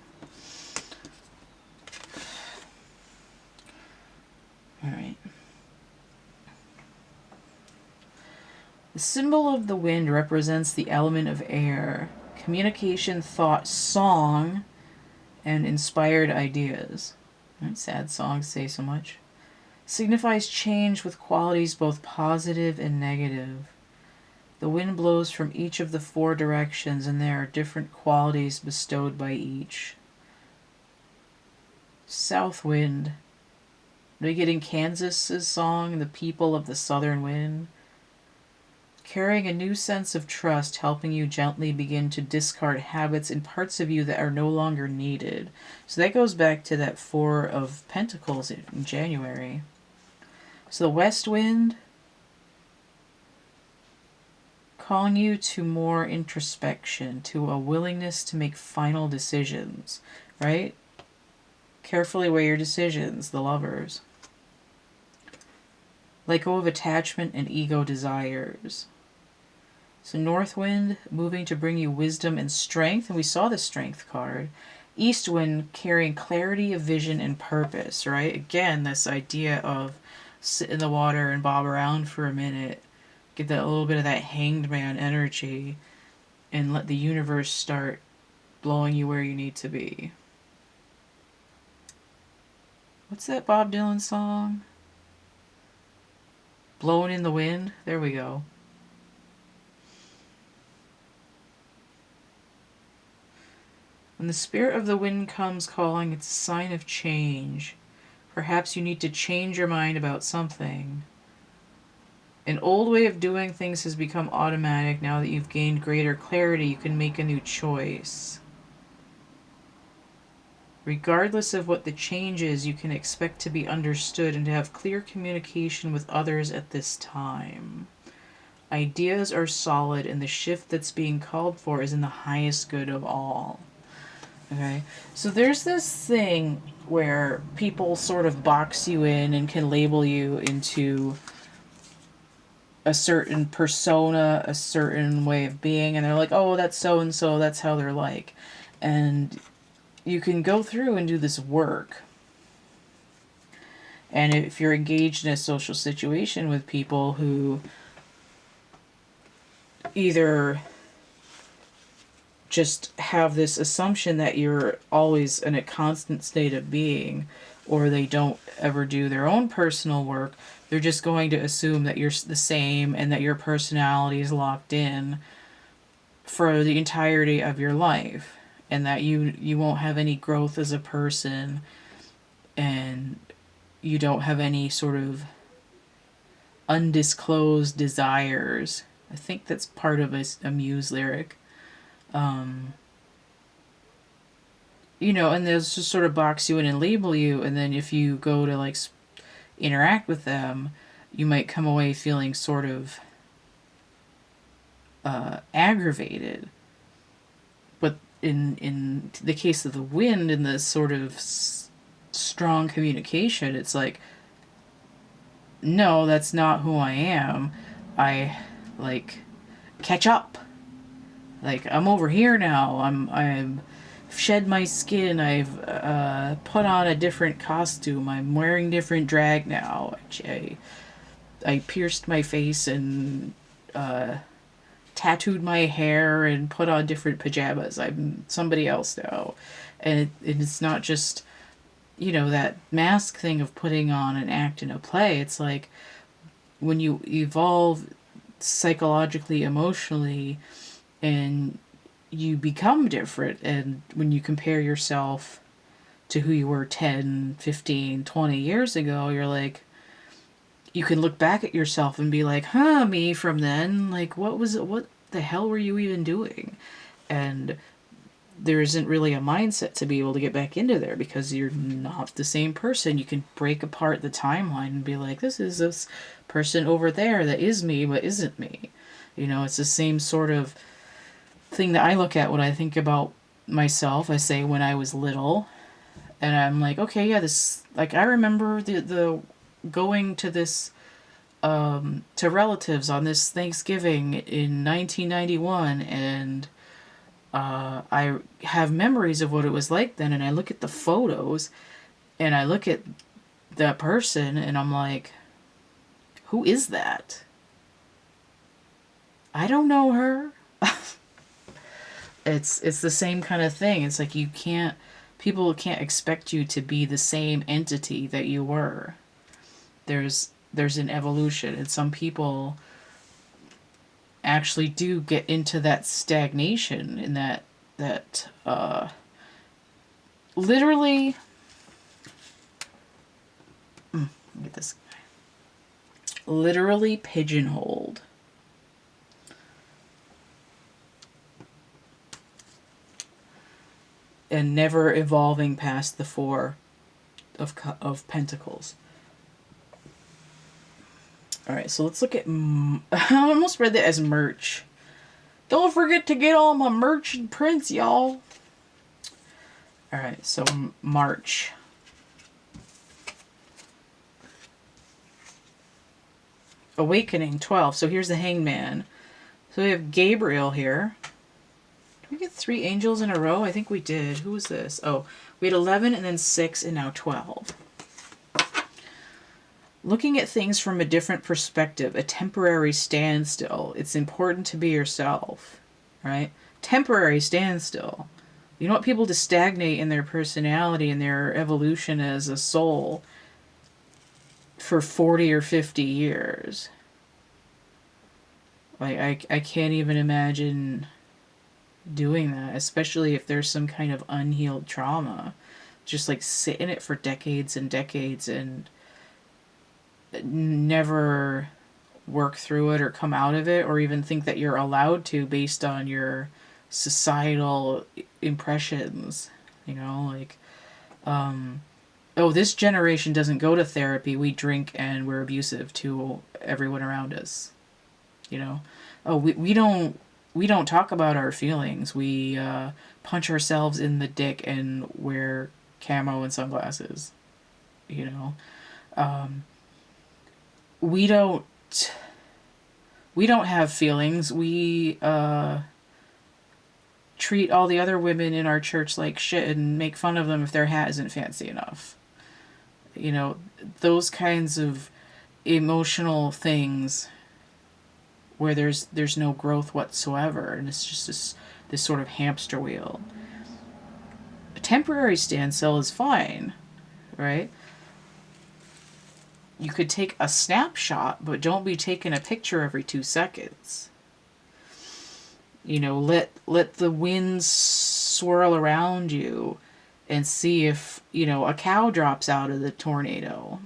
Alright. The symbol of the wind represents the element of air, communication, thought, song, and inspired ideas. Sad songs say so much. Signifies change with qualities both positive and negative. The wind blows from each of the 4 directions, and there are different qualities bestowed by each. South wind. Are we getting Kansas's song, The People of the Southern Wind? Carrying a new sense of trust, helping you gently begin to discard habits and parts of you that are no longer needed. So that goes back to that 4 of Pentacles in January. So the west wind, calling you to more introspection, to a willingness to make final decisions, right? Carefully weigh your decisions, the Lovers. Let go of attachment and ego desires. So north wind, moving to bring you wisdom and strength, and we saw the strength card. East wind, carrying clarity of vision and purpose, right? Again, this idea of sit in the water and bob around for a minute, get that little bit of that hanged man energy, and let the universe start blowing you where you need to be. What's that Bob Dylan song? Blowing in the wind? There we go. When the spirit of the wind comes calling, it's a sign of change. Perhaps you need to change your mind about something. An old way of doing things has become automatic. Now that you've gained greater clarity, you can make a new choice. Regardless of what the change is, you can expect to be understood and to have clear communication with others at this time. Ideas are solid, and the shift that's being called for is in the highest good of all. Okay, so there's this thing where people sort of box you in and can label you into a certain persona, a certain way of being, and they're like, oh, that's so-and-so, that's how they're like. And you can go through and do this work. And if you're engaged in a social situation with people who either just have this assumption that you're always in a constant state of being, or they don't ever do their own personal work, they're just going to assume that you're the same and that your personality is locked in for the entirety of your life, and that you won't have any growth as a person, and you don't have any sort of undisclosed desires. I think that's part of a Muse lyric. You know, and they'll just sort of box you in and label you, and then if you go to like interact with them, you might come away feeling sort of aggravated. But in the case of the wind, in the sort of strong communication, it's like, no, that's not who I am. I, like, catch up. Like, I'm over here now. I'm shed my skin. I've put on a different costume. I'm wearing different drag now. I pierced my face and tattooed my hair and put on different pajamas. I'm somebody else now. And it's not just, that mask thing of putting on an act in a play. It's like when you evolve psychologically, emotionally, and you become different, and when you compare yourself to who you were 10, 15, 20 years ago, you're like, you can look back at yourself and be like, huh, me from then, like, what the hell were you even doing? And there isn't really a mindset to be able to get back into there because you're not the same person. You can break apart the timeline and be like, this is this person over there that is me but isn't me. It's the same sort of thing that I look at when I think about myself. I say when I was little, and I'm like, okay, yeah, this, like, I remember the going to this to relatives on this Thanksgiving in 1991, and I have memories of what it was like then, and I look at the photos, and I look at that person, and I'm like, who is that? I don't know her. It's the same kind of thing. It's like people can't expect you to be the same entity that you were. There's an evolution, and some people actually do get into that stagnation, in that literally, get this, literally pigeonholed. And never evolving past the Four of Pentacles. Alright, so let's look at... I almost read that as merch. Don't forget to get all my merch and prints, y'all. Alright, so March. Awakening, 12. So here's the Hangman. So we have Gabriel here. Did we get 3 angels in a row? I think we did. Who was this? Oh, we had 11 and then 6 and now 12. Looking at things from a different perspective, a temporary standstill. It's important to be yourself, right? Temporary standstill. You don't want people to stagnate in their personality and their evolution as a soul for 40 or 50 years. Like, I can't even imagine doing that, especially if there's some kind of unhealed trauma. Just like sit in it for decades and decades and never work through it or come out of it, or even think that you're allowed to based on your societal impressions. Like, oh, this generation doesn't go to therapy. We drink and we're abusive to everyone around us. Oh, we don't talk about our feelings. We punch ourselves in the dick and wear camo and sunglasses. We don't have feelings. We treat all the other women in our church like shit and make fun of them if their hat isn't fancy enough. Those kinds of emotional things where there's no growth whatsoever, and it's just this sort of hamster wheel. A temporary standstill is fine, right? You could take a snapshot, but don't be taking a picture every 2 seconds. Let the winds swirl around you and see if, a cow drops out of the tornado.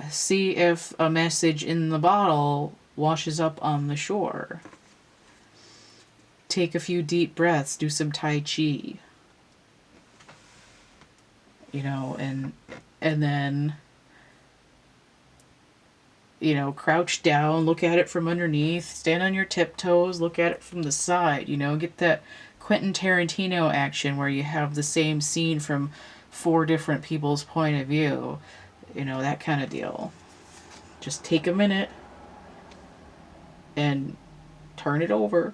See if a message in the bottle washes up on the shore. Take a few deep breaths, do some Tai Chi. And then you know, crouch down, look at it from underneath, stand on your tiptoes, look at it from the side, you know, get that Quentin Tarantino action where you have the same scene from 4 different people's point of view, you know, that kind of deal. Just take a minute and turn it over,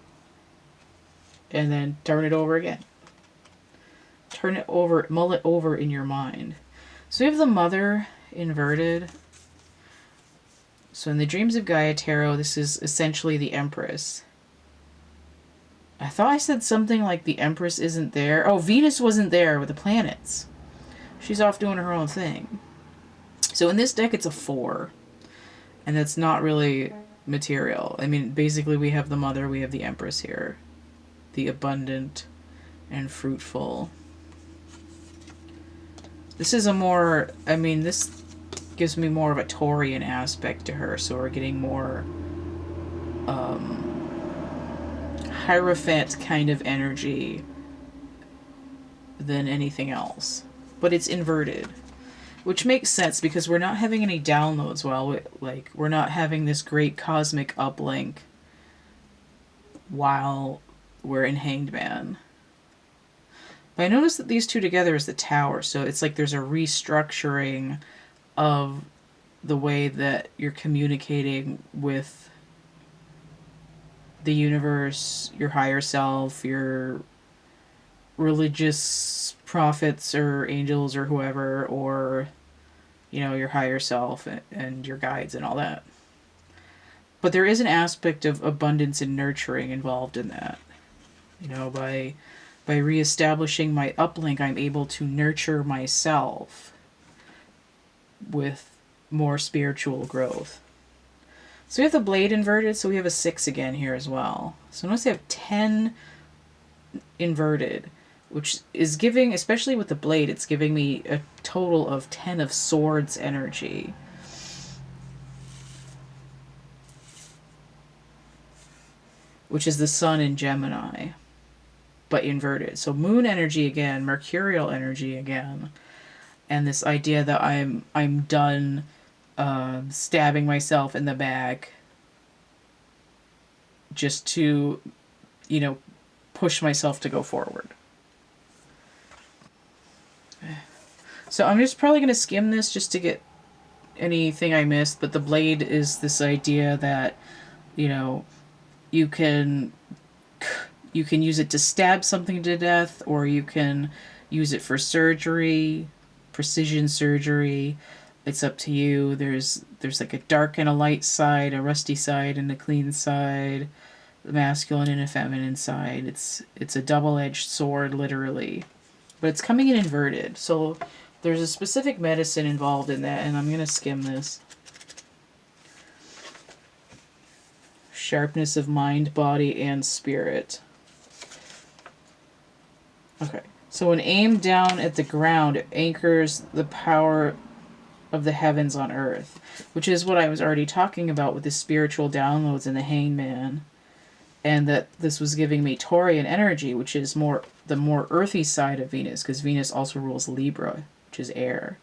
and then turn it over again. Turn it over, mull it over in your mind. So we have the Mother inverted. So in the Dreams of Gaia Tarot, this is essentially the Empress. I thought I said something like the Empress isn't there. Oh, Venus wasn't there with the planets. She's off doing her own thing. So in this deck, it's a 4. And that's not really material. I mean, basically we have the Mother, we have the Empress here. The abundant and fruitful. This is a more, I mean, this gives me more of a Taurian aspect to her, so we're getting more Hierophant kind of energy than anything else. But it's inverted, which makes sense because we're not having any downloads while we're not having this great cosmic uplink while we're in Hanged Man. But I noticed that these two together is the Tower, so it's like there's a restructuring of the way that you're communicating with the universe, your higher self, your religious prophets or angels or whoever, or, you know, your higher self and your guides and all that. But there is an aspect of abundance and nurturing involved in that. You know, by reestablishing my uplink, I'm able to nurture myself with more spiritual growth. So we have the Blade inverted, so we have a 6 again here as well. So notice I have 10 inverted, which is giving, especially with the Blade, it's giving me a total of 10 of Swords energy. Which is the Sun in Gemini, but inverted. So Moon energy again, Mercurial energy again, and this idea that I'm done stabbing myself in the back just to, you know, push myself to go forward. So I'm just probably going to skim this just to get anything I missed, but the Blade is this idea that, you know, you can use it to stab something to death, or you can use it for surgery, precision surgery. It's up to you. There's like a dark and a light side, a rusty side and a clean side, the masculine and a feminine side. It's a double-edged sword, literally. But it's coming in inverted. So there's a specific medicine involved in that, and I'm going to skim this. Sharpness of mind, body, and spirit. Okay. So when aimed down at the ground, it anchors the power of the heavens on earth, which is what I was already talking about with the spiritual downloads in the Hangman, and that this was giving me Taurian energy, which is the more earthy side of Venus, because Venus also rules Libra, which is air.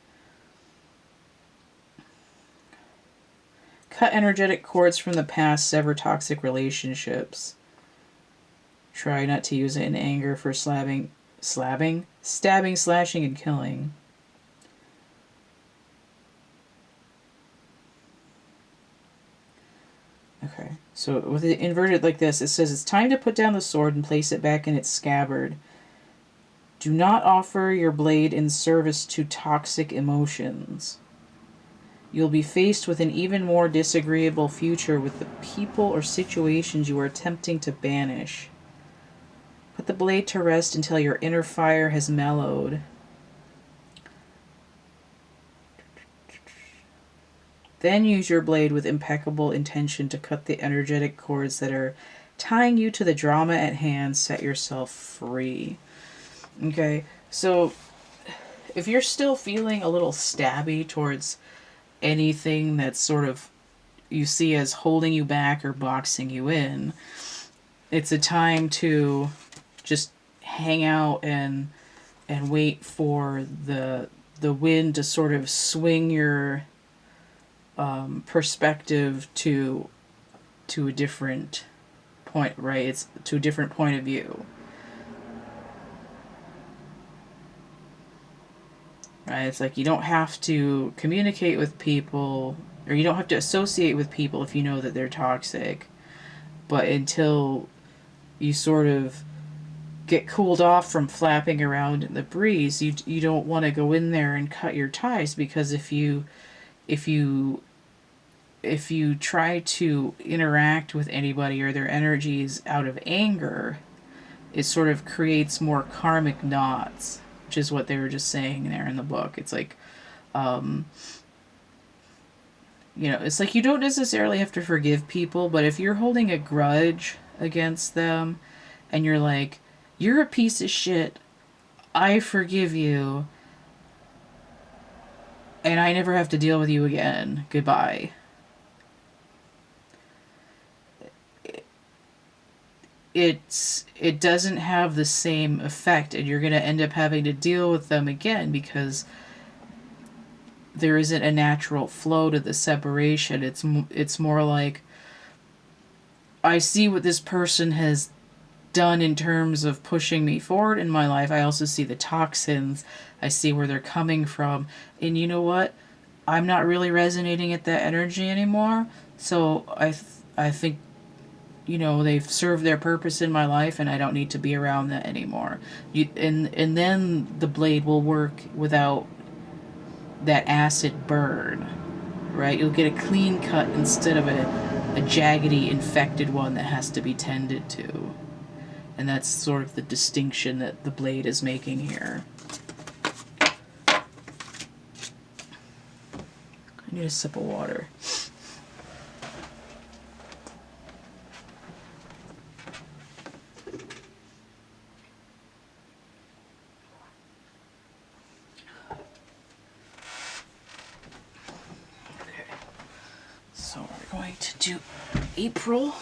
Cut energetic cords from the past, sever toxic relationships. Try not to use it in anger for stabbing, slashing, and killing. Okay, so with it inverted like this, it says it's time to put down the sword and place it back in its scabbard. Do not offer your blade in service to toxic emotions. You'll be faced with an even more disagreeable future with the people or situations you are attempting to banish. Put the blade to rest until your inner fire has mellowed. Then use your blade with impeccable intention to cut the energetic cords that are tying you to the drama at hand. Set yourself free. Okay, so if you're still feeling a little stabby towards anything that's sort of you see as holding you back or boxing you in, it's a time to just hang out and wait for the wind to sort of swing your perspective to a different point, right? It's to a different point of view. Right? It's like you don't have to communicate with people, or you don't have to associate with people if you know that they're toxic. But until you sort of get cooled off from flapping around in the breeze, you don't want to go in there and cut your ties, because if you if you try to interact with anybody or their energies out of anger, it sort of creates more karmic knots, which is what they were just saying there in the book. It's like, it's like you don't necessarily have to forgive people, but if you're holding a grudge against them and you're like, you're a piece of shit, I forgive you, and I never have to deal with you again, goodbye. It doesn't have the same effect, and you're going to end up having to deal with them again, because there isn't a natural flow to the separation. It's more like, I see what this person has done in terms of pushing me forward in my life. I also see the toxins. I see where they're coming from. And you know what? I'm not really resonating at that energy anymore. So I think, they've served their purpose in my life, and I don't need to be around that anymore. And then the blade will work without that acid burn, right? You'll get a clean cut instead of a jaggedy, infected one that has to be tended to. And that's sort of the distinction that the blade is making here. I need a sip of water. Okay. So we're going to do April.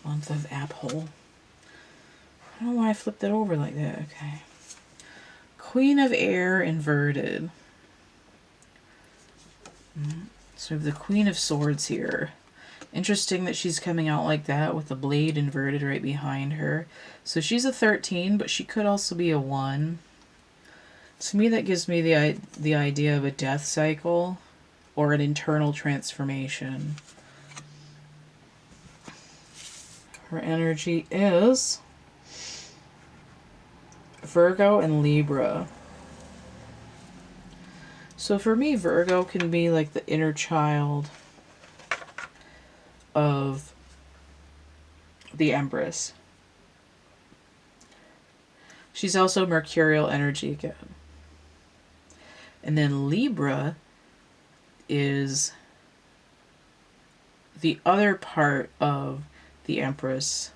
Month of April. I don't know why I flipped it over like that. Okay. Queen of Air inverted. So we have the Queen of Swords here. Interesting that she's coming out like that with the blade inverted right behind her. So she's a 13, but she could also be a 1. To me, that gives me the idea of a death cycle or an internal transformation. Her energy is Virgo and Libra. So for me, Virgo can be like the inner child of the Empress. She's also Mercurial energy again. And then Libra is the other part of the Empress,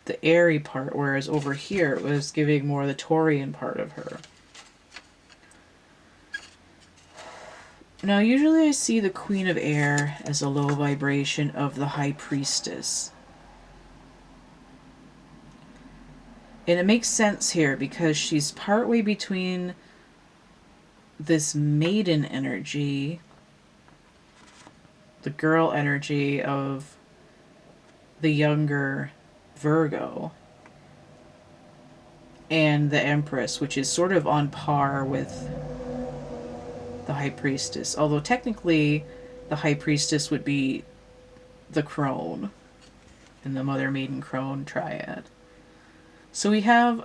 the airy part, whereas over here it was giving more the Taurian part of her. Now, usually I see the Queen of Air as a low vibration of the High Priestess. And it makes sense here because she's partway between this maiden energy, the girl energy of the younger Virgo, and the Empress, which is sort of on par with the High Priestess. Although technically the High Priestess would be the crone in the Mother, Maiden, Crone triad. So we have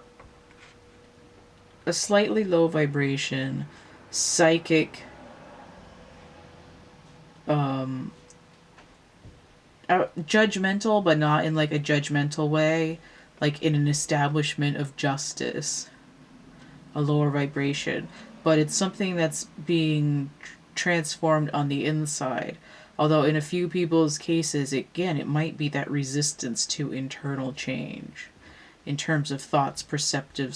a slightly low vibration, psychic, judgmental, but not in like a judgmental way, like in an establishment of justice, a lower vibration. But it's something that's being transformed on the inside. Although in a few people's cases, again, it might be that resistance to internal change in terms of thoughts, perception,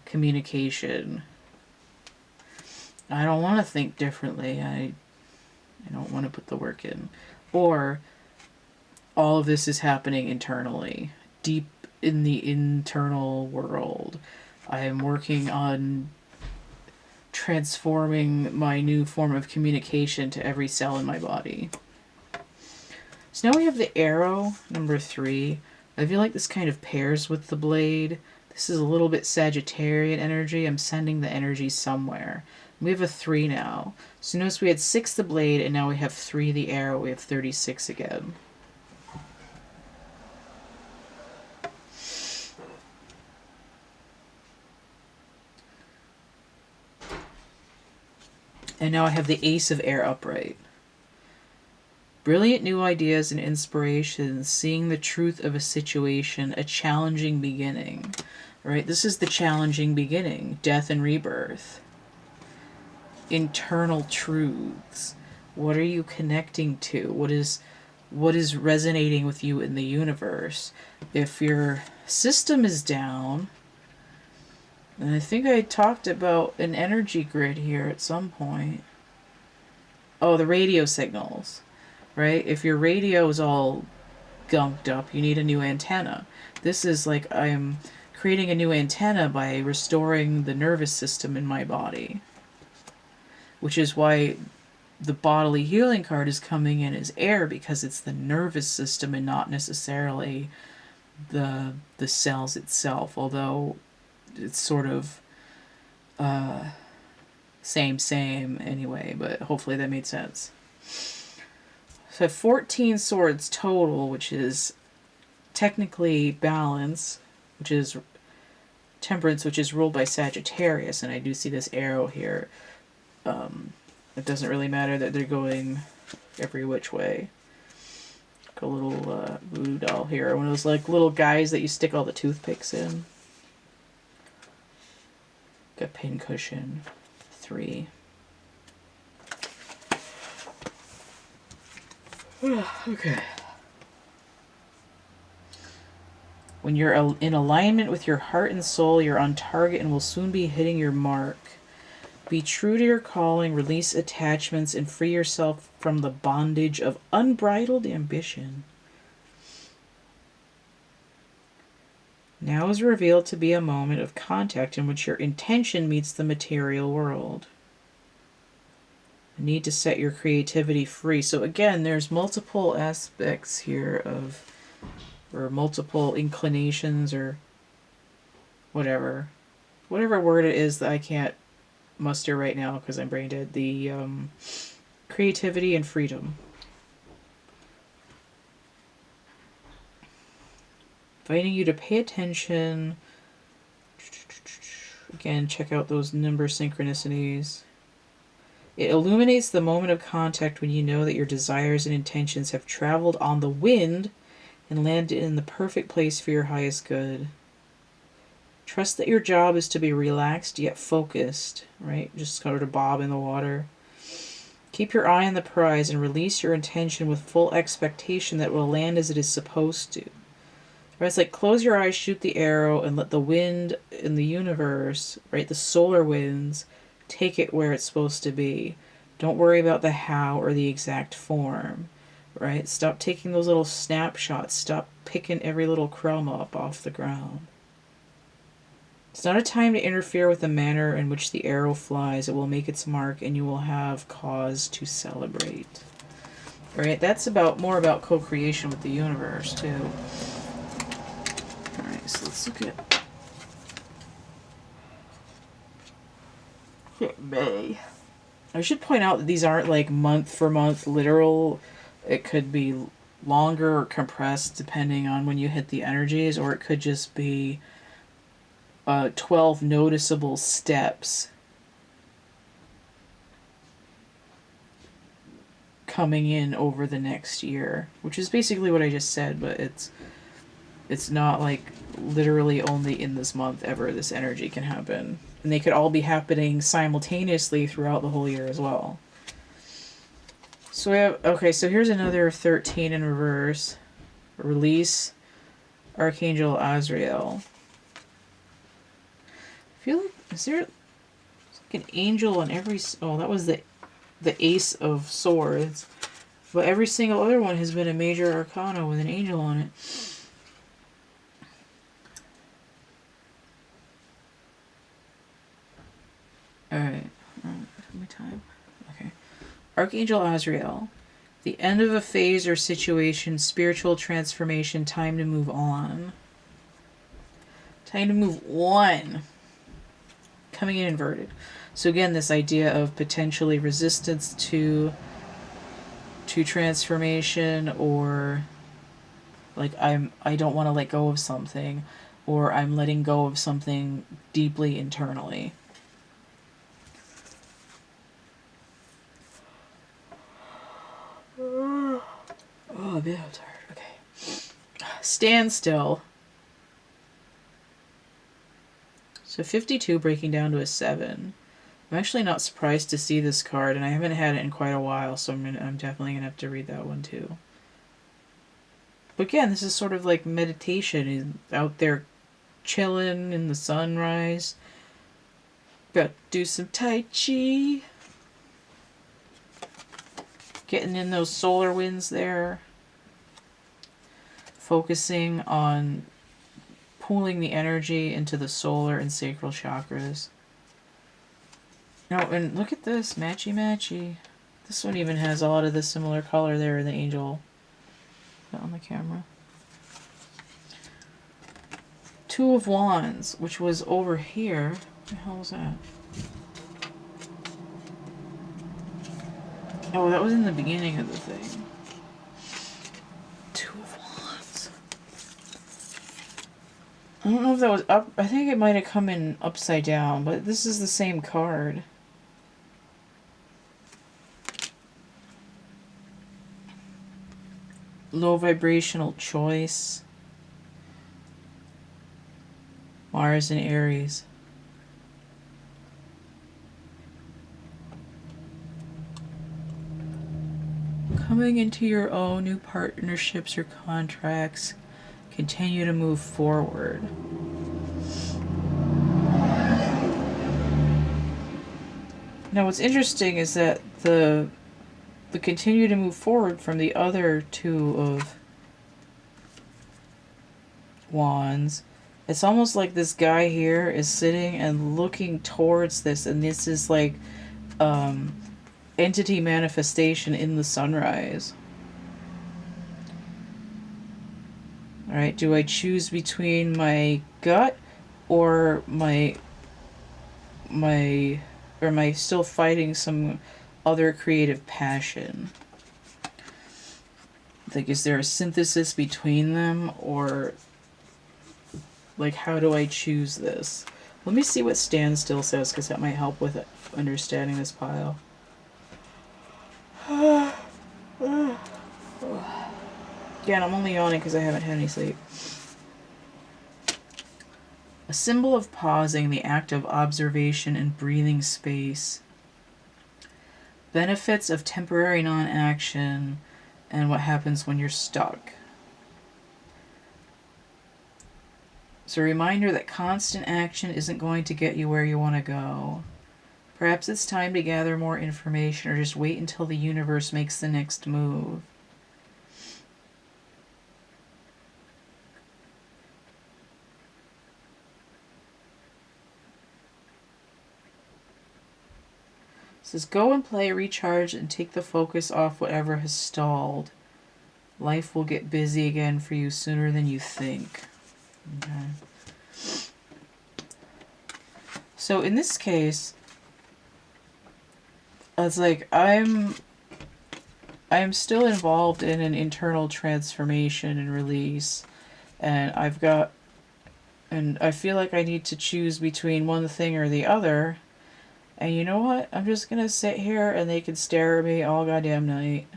communication. I don't want to think differently. I don't want to put the work in. Or all of this is happening internally, deep in the internal world. I am working on transforming my new form of communication to every cell in my body. So now we have the arrow, number 3. I feel like this kind of pairs with the blade. This is a little bit Sagittarian energy. I'm sending the energy somewhere. We have a 3 now. So notice we had 6 the blade, and now we have 3 the arrow. We have 36 again. And now I have the Ace of Air upright. Brilliant new ideas and inspirations, seeing the truth of a situation, a challenging beginning. Right? This is the challenging beginning, death and rebirth. Internal truths. What are you connecting to? What is resonating with you in the universe? If your system is down, and I think I talked about an energy grid here at some point. Oh, the radio signals, right? If your radio is all gunked up, you need a new antenna. This is like I'm creating a new antenna by restoring the nervous system in my body. Which is why the bodily healing card is coming in as air, because it's the nervous system and not necessarily the cells itself, although it's sort of same anyway, but hopefully that made sense. So 14 swords total, which is technically balance, which is temperance, which is ruled by Sagittarius, and I do see this arrow here. It doesn't really matter that they're going every which way. Like a little voodoo doll here. One of those like little guys that you stick all the toothpicks in. Got pin cushion. 3. Okay. When you're in alignment with your heart and soul, you're on target and will soon be hitting your mark. Be true to your calling, release attachments, and free yourself from the bondage of unbridled ambition. Now is revealed to be a moment of contact in which your intention meets the material world. You need to set your creativity free. So again, there's multiple aspects here of, or multiple inclinations, or whatever word it is that I can't muster right now because I'm brain dead. The creativity and freedom. Inviting you to pay attention. Again, check out those number synchronicities. It illuminates the moment of contact when you know that your desires and intentions have traveled on the wind and landed in the perfect place for your highest good. Trust that your job is to be relaxed yet focused, right? Just sort of bob in the water. Keep your eye on the prize and release your intention with full expectation that it will land as it is supposed to. Right? It's like close your eyes, shoot the arrow, and let the wind in the universe, right, the solar winds, take it where it's supposed to be. Don't worry about the how or the exact form, right? Stop taking those little snapshots. Stop picking every little crumb up off the ground. It's not a time to interfere with the manner in which the arrow flies. It will make its mark, and you will have cause to celebrate. Right? That's more about co-creation with the universe, too. Alright, so let's look at May. I should point out that these aren't like month for month literal. It could be longer or compressed depending on when you hit the energies, or it could just be 12 noticeable steps coming in over the next year, which is basically what I just said, but it's not like literally only in this month ever this energy can happen. And they could all be happening simultaneously throughout the whole year as well. So we have, okay, so here's another 13 in reverse. Release Archangel Azrael. I feel like, is there like an angel on every, oh, that was the Ace of Swords. But every single other one has been a major arcana with an angel on it. Alright. How my time? Okay. Archangel Azrael. The end of a phase or situation, spiritual transformation, time to move on. Time to move on. Coming in inverted. So again, this idea of potentially resistance to transformation, or like I don't want to let go of something, or I'm letting go of something deeply internally. Oh man, I'm tired. Okay. Stand still. So 52 breaking down to a 7. I'm actually not surprised to see this card, and I haven't had it in quite a while, so I'm definitely going to have to read that one too. But again, this is sort of like meditation. He's out there chilling in the sunrise. About to do some Tai Chi. Getting in those solar winds there. Focusing on pulling the energy into the solar and sacral chakras. Oh, and look at this. Matchy matchy. This one even has a lot of the similar color there in the angel on the camera. Two of Wands, which was over here. What the hell was that? Oh, that was in the beginning of the thing. Two of Wands. I don't know if that was up. I think it might have come in upside down, but this is the same card. Low vibrational choice. Mars and Aries. Coming into your own new partnerships or contracts. Continue to move forward. Now what's interesting is that the continue to move forward from the other two of Wands, it's almost like this guy here is sitting and looking towards this, and this is like entity manifestation in the sunrise. Alright, do I choose between my gut or am I still fighting some other creative passion? Like, is there a synthesis between them, or like, how do I choose this? Let me see what standstill says, because that might help with understanding this pile. Again, I'm only yawning because I haven't had any sleep. A symbol of pausing, the act of observation and breathing space. Benefits of temporary non-action, and what happens when you're stuck. It's a reminder that constant action isn't going to get you where you want to go. Perhaps it's time to gather more information, or just wait until the universe makes the next move. It says, go and play, recharge, and take the focus off whatever has stalled. Life will get busy again for you sooner than you think. Okay. So in this case, it's like I'm still involved in an internal transformation and release, and I feel like I need to choose between one thing or the other. And you know what? I'm just gonna sit here and they can stare at me all goddamn night.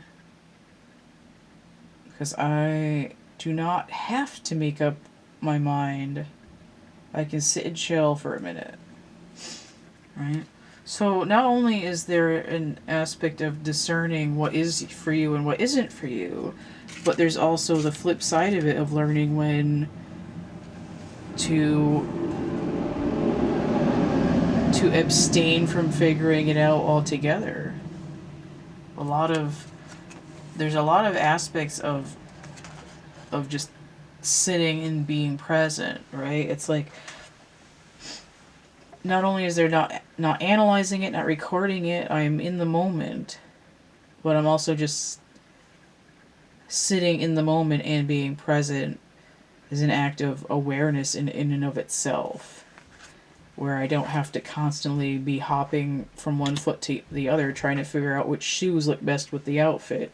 Because I do not have to make up my mind. I can sit and chill for a minute. Right? So not only is there an aspect of discerning what is for you and what isn't for you, but there's also the flip side of it, of learning when to abstain from figuring it out altogether. There's a lot of aspects of just sitting and being present, right? It's like not only is there not analyzing it, not recording it, I'm in the moment, but I'm also just sitting in the moment and being present is an act of awareness in and of itself, where I don't have to constantly be hopping from one foot to the other trying to figure out which shoes look best with the outfit.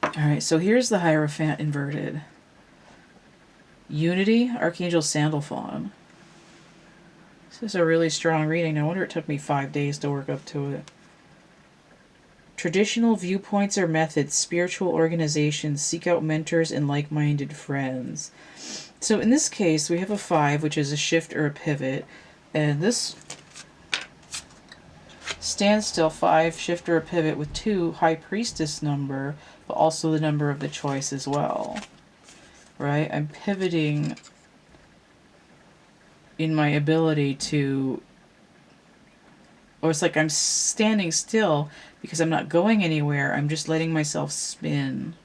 Alright, so here's the Hierophant inverted. Unity, Archangel Sandalphon. This is a really strong reading. No wonder it took me 5 days to work up to it. Traditional viewpoints or methods, spiritual organizations, seek out mentors and like-minded friends. So in this case, we have a 5, which is a shift or a pivot, and this standstill 5, shift or a pivot with 2, High Priestess number, but also the number of the choice as well. Right? I'm pivoting in my ability to, or it's like I'm standing still because I'm not going anywhere. I'm just letting myself spin.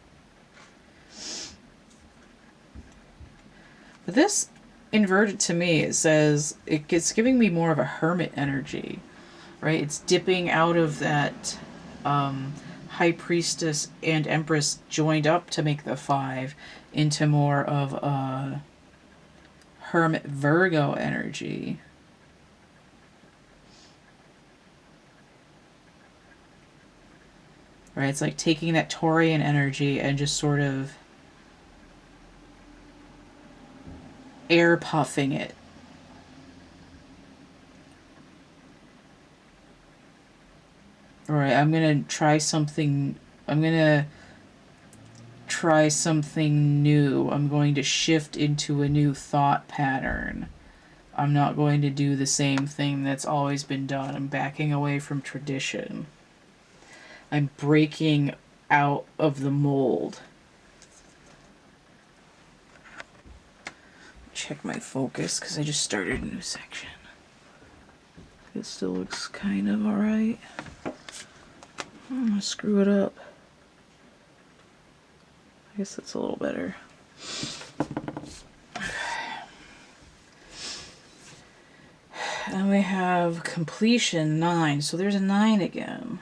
But this inverted to me, it says it's giving me more of a hermit energy, right? It's dipping out of that High Priestess and Empress joined up to make the 5 into more of a Hermit Virgo energy. Right? It's like taking that Taurian energy and just sort of air puffing it. Alright, I'm gonna try something new. I'm going to shift into a new thought pattern. I'm not going to do the same thing that's always been done. I'm backing away from tradition. I'm breaking out of the mold. Check my focus because I just started a new section. It still looks kind of alright. I'm gonna screw it up. I guess that's a little better. And we have completion 9. So there's a 9 again.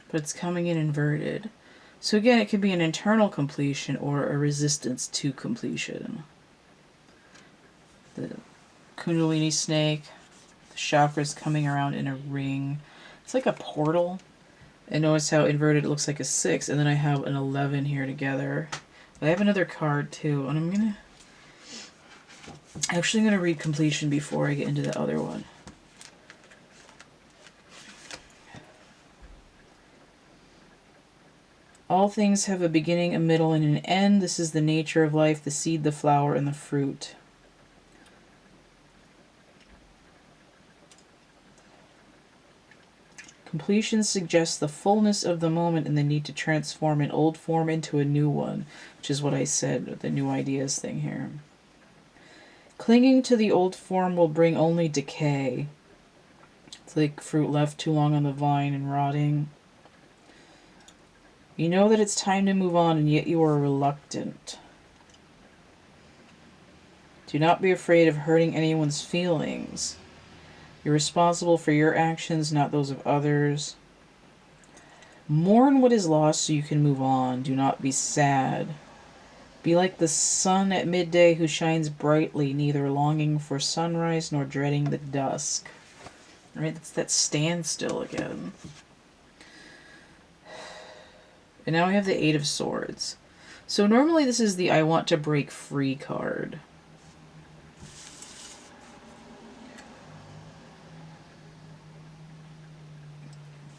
But it's coming in inverted. So again, it could be an internal completion or a resistance to completion. The Kundalini snake, the chakras coming around in a ring. It's like a portal. And notice how inverted it looks like a 6, and then I have an 11 here together. I have another card too, and I'm actually gonna read completion before I get into the other one. All things have a beginning, a middle, and an end. This is the nature of life, the seed, the flower, and the fruit. Completion suggests the fullness of the moment and the need to transform an old form into a new one, which is what I said with the new ideas thing here. Clinging to the old form will bring only decay. It's like fruit left too long on the vine and rotting. You know that it's time to move on, and yet you are reluctant. Do not be afraid of hurting anyone's feelings. You're responsible for your actions, not those of others. Mourn what is lost so you can move on. Do not be sad. Be like the sun at midday who shines brightly, neither longing for sunrise nor dreading the dusk. Right? That's that standstill again. And now I have the 8 of Swords. So normally this is the I want to break free card.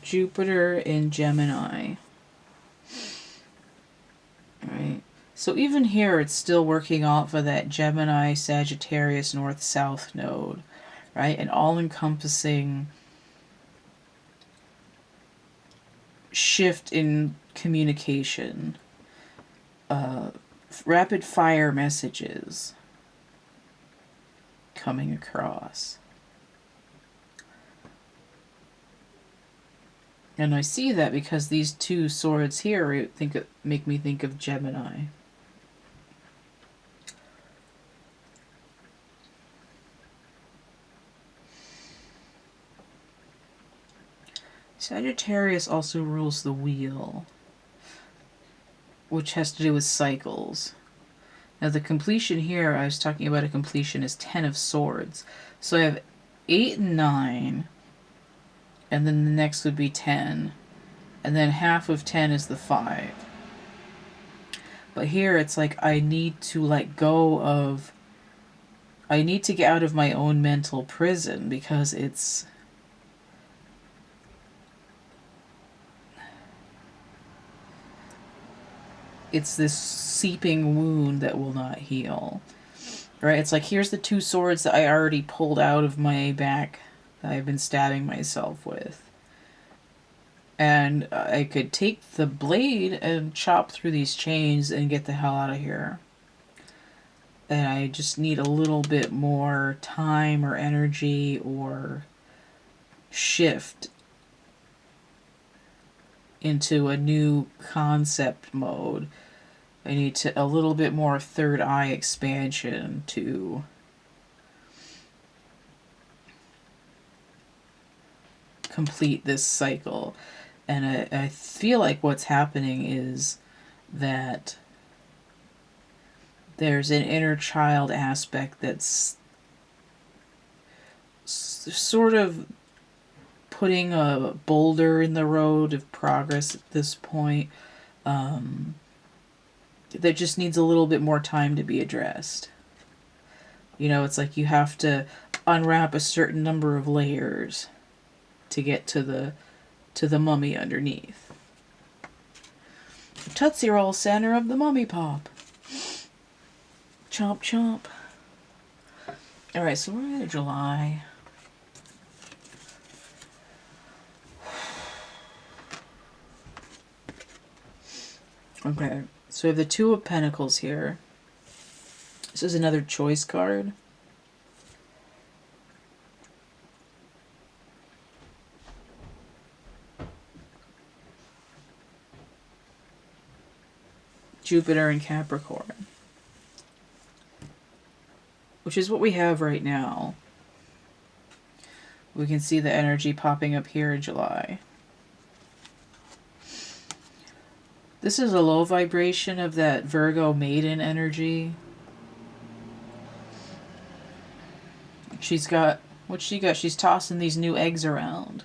Jupiter in Gemini. Alright. So even here it's still working off of that Gemini, Sagittarius, North-South node. Right? An all-encompassing shift in communication. Rapid fire messages coming across. And I see that because these 2 swords here make me think of Gemini. Sagittarius also rules the wheel, which has to do with cycles. Now the completion here, I was talking about a completion, is 10 of Swords. So I have 8 and 9, and then the next would be 10, and then half of 10 is the 5. But here it's like I need to let go of... I need to get out of my own mental prison because it's this seeping wound that will not heal. Right? It's like, here's the 2 swords that I already pulled out of my back that I've been stabbing myself with. And I could take the blade and chop through these chains and get the hell out of here. And I just need a little bit more time or energy or shift into a new concept mode. I need a little bit more third eye expansion to complete this cycle. And I feel like what's happening is that there's an inner child aspect that's sort of putting a boulder in the road of progress at this point, that just needs a little bit more time to be addressed. You know, it's like you have to unwrap a certain number of layers to get to the mummy underneath. Tootsie Roll, center of the mummy pop. Chomp chomp. Alright, so we're at July. Okay, so we have the Two of Pentacles here. This is another choice card. Jupiter and Capricorn, which is what we have right now. We can see the energy popping up here in July. This is a low vibration of that Virgo maiden energy. She's got... What's she got? She's tossing these new eggs around.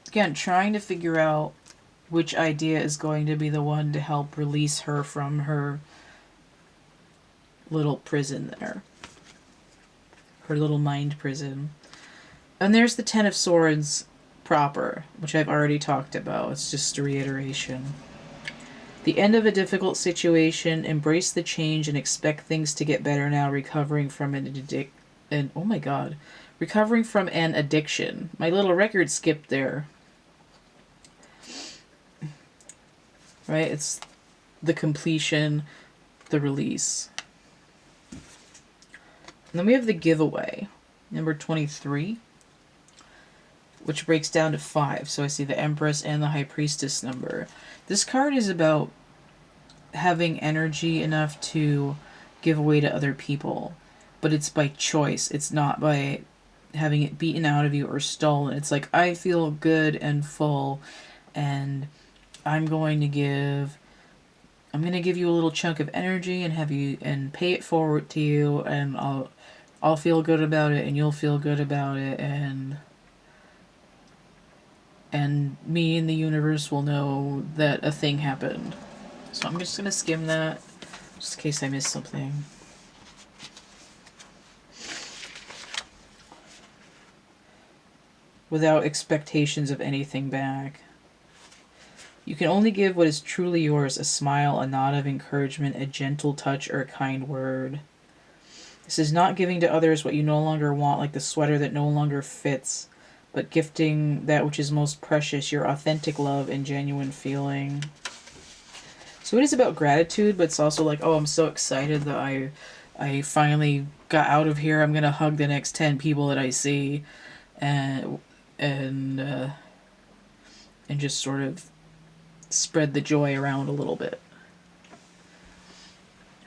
Again, trying to figure out which idea is going to be the one to help release her from her little prison there. Her little mind prison. And there's the Ten of Swords proper, which I've already talked about. It's just a reiteration. The end of a difficult situation, embrace the change and expect things to get better now, recovering from oh my god. Recovering from an addiction. My little record skipped there. Right? It's the completion, the release. And then we have the giveaway, number 23, which breaks down to 5. So I see the Empress and the High Priestess number. This card is about having energy enough to give away to other people, but it's by choice. It's not by having it beaten out of you or stolen. It's like, I feel good and full, and I'm going to give you a little chunk of energy and have you and pay it forward to you, and I'll feel good about it and you'll feel good about it, and me and the universe will know that a thing happened. So I'm just going to skim that, just in case I missed something. Without expectations of anything back. You can only give what is truly yours, a smile, a nod of encouragement, a gentle touch, or a kind word. This is not giving to others what you no longer want, like the sweater that no longer fits, but gifting that which is most precious, your authentic love and genuine feeling. So it is about gratitude, but it's also like, oh, I'm so excited that I finally got out of here. I'm going to hug the next 10 people that I see and just sort of spread the joy around a little bit.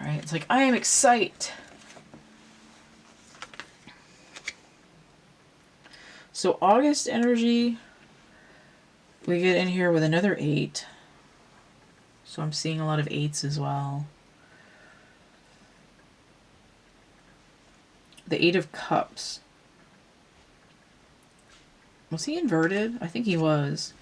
All right, it's like, I am excited. So So August energy, we get in here with another 8. So I'm seeing a lot of 8s as well. The 8 of Cups. Was he inverted? I think he was.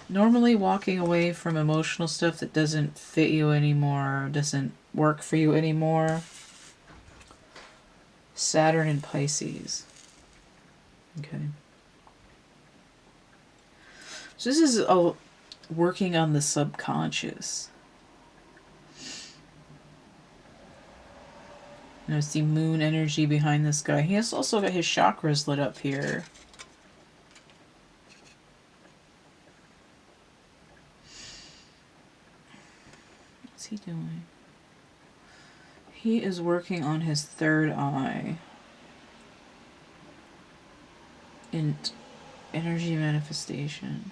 Normally walking away from emotional stuff that doesn't fit you anymore, doesn't work for you anymore. Saturn in Pisces. Okay. So this is working on the subconscious. Notice the moon energy behind this guy. He has also got his chakras lit up here. What's he doing? He is working on his third eye. In energy manifestation.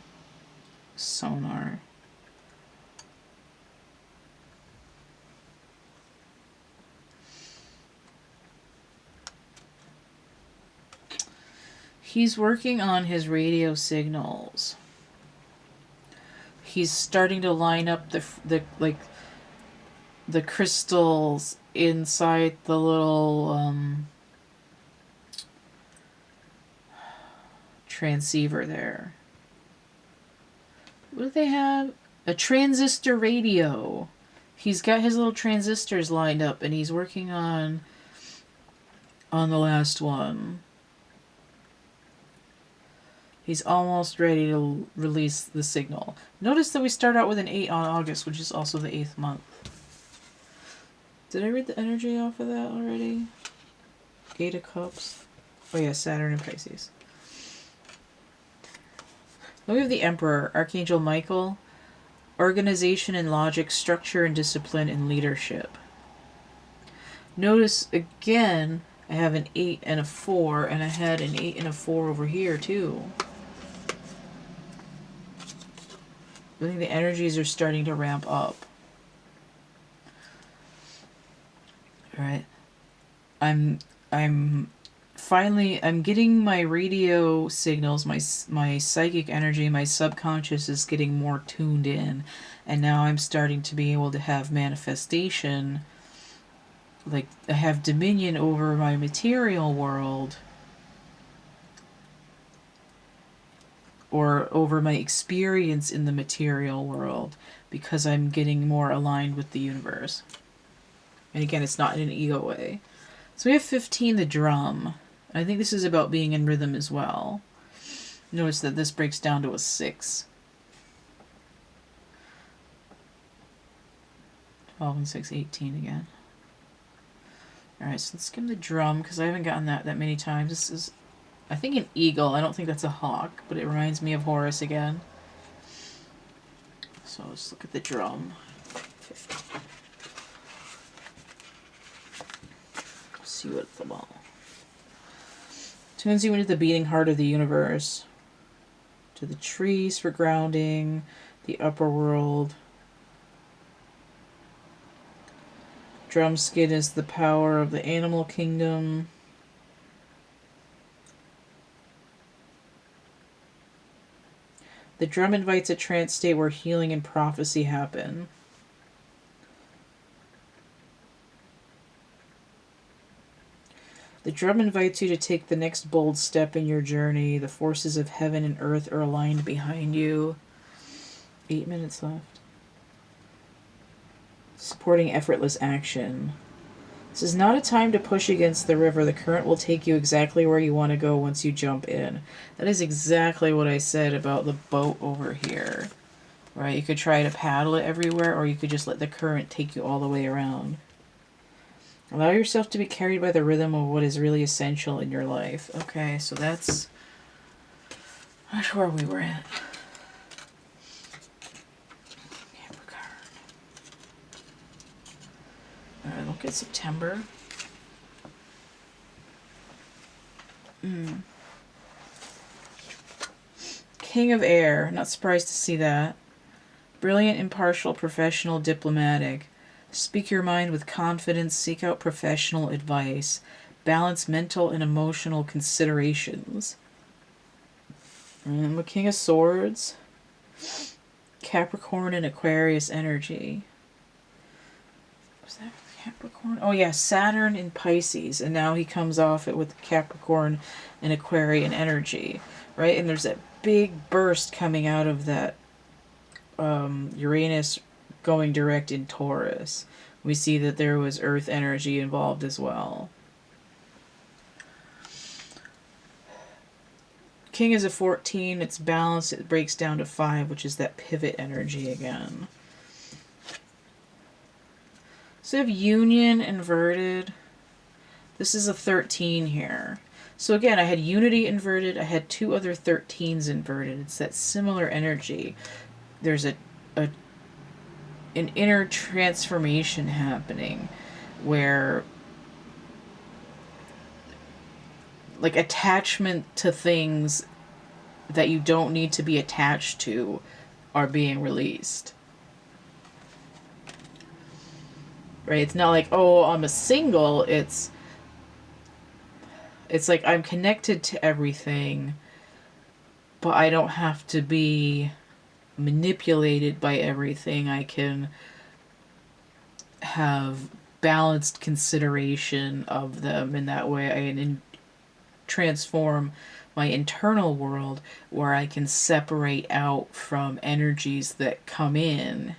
Sonar. He's working on his radio signals. He's starting to line up the crystals inside the little transceiver there. What do they have? A transistor radio. He's got his little transistors lined up, and he's working on the last one. He's almost ready to release the signal. Notice that we start out with an 8 on August, which is also the 8th month. Did I read the energy off of that already? 8 of Cups. Oh yeah, Saturn and Pisces. Then we have the Emperor, Archangel Michael. Organization and logic, structure and discipline and leadership. Notice again, I have an 8 and a 4, and I had an 8 and a 4 over here too. I think the energies are starting to ramp up. Alright. I'm getting my radio signals, my psychic energy, my subconscious is getting more tuned in, and now I'm starting to be able to have manifestation, like I have dominion over my material world, or over my experience in the material world, because I'm getting more aligned with the universe. And again, it's not in an ego way. So we have 15, the drum. I think this is about being in rhythm as well. Notice that this breaks down to a 6. 12 and 6, 18 again. Alright, so let's give him the drum, because I haven't gotten that many times. This is, I think, an eagle. I don't think that's a hawk, but it reminds me of Horus again. So let's look at the drum. 50. See what's the ball. Tunes you into the beating heart of the universe. To the trees for grounding, the upper world. Drum skin is the power of the animal kingdom. The drum invites a trance state where healing and prophecy happen. The drum invites you to take the next bold step in your journey. The forces of heaven and earth are aligned behind you. 8 minutes left. Supporting effortless action. This is not a time to push against the river. The current will take you exactly where you want to go once you jump in. That is exactly what I said about the boat over here. Right? You could try to paddle it everywhere, or you could just let the current take you all the way around. Allow yourself to be carried by the rhythm of what is really essential in your life. Okay, so that's where we were at. Capricorn. Alright, look at September. King of Air. Not surprised to see that. Brilliant, impartial, professional, diplomatic. Speak your mind with confidence. Seek out professional advice. Balance mental and emotional considerations. And the King of Swords, Capricorn and Aquarius energy. Was that Capricorn? Oh yeah, Saturn in Pisces, and now he comes off it with Capricorn and Aquarian energy, right? And there's that big burst coming out of that Uranus going direct in Taurus. We see that there was Earth energy involved as well. King is a 14, it's balanced, it breaks down to 5, which is that pivot energy again. So we have Union inverted. This is a 13 here. So again, I had Unity inverted, I had 2 other 13s inverted. It's that similar energy. There's an inner transformation happening where like attachment to things that you don't need to be attached to are being released. Right? It's not like, oh, I'm a single. It's like I'm connected to everything, but I don't have to be manipulated by everything. I can have balanced consideration of them, in that way I can transform my internal world where I can separate out from energies that come in,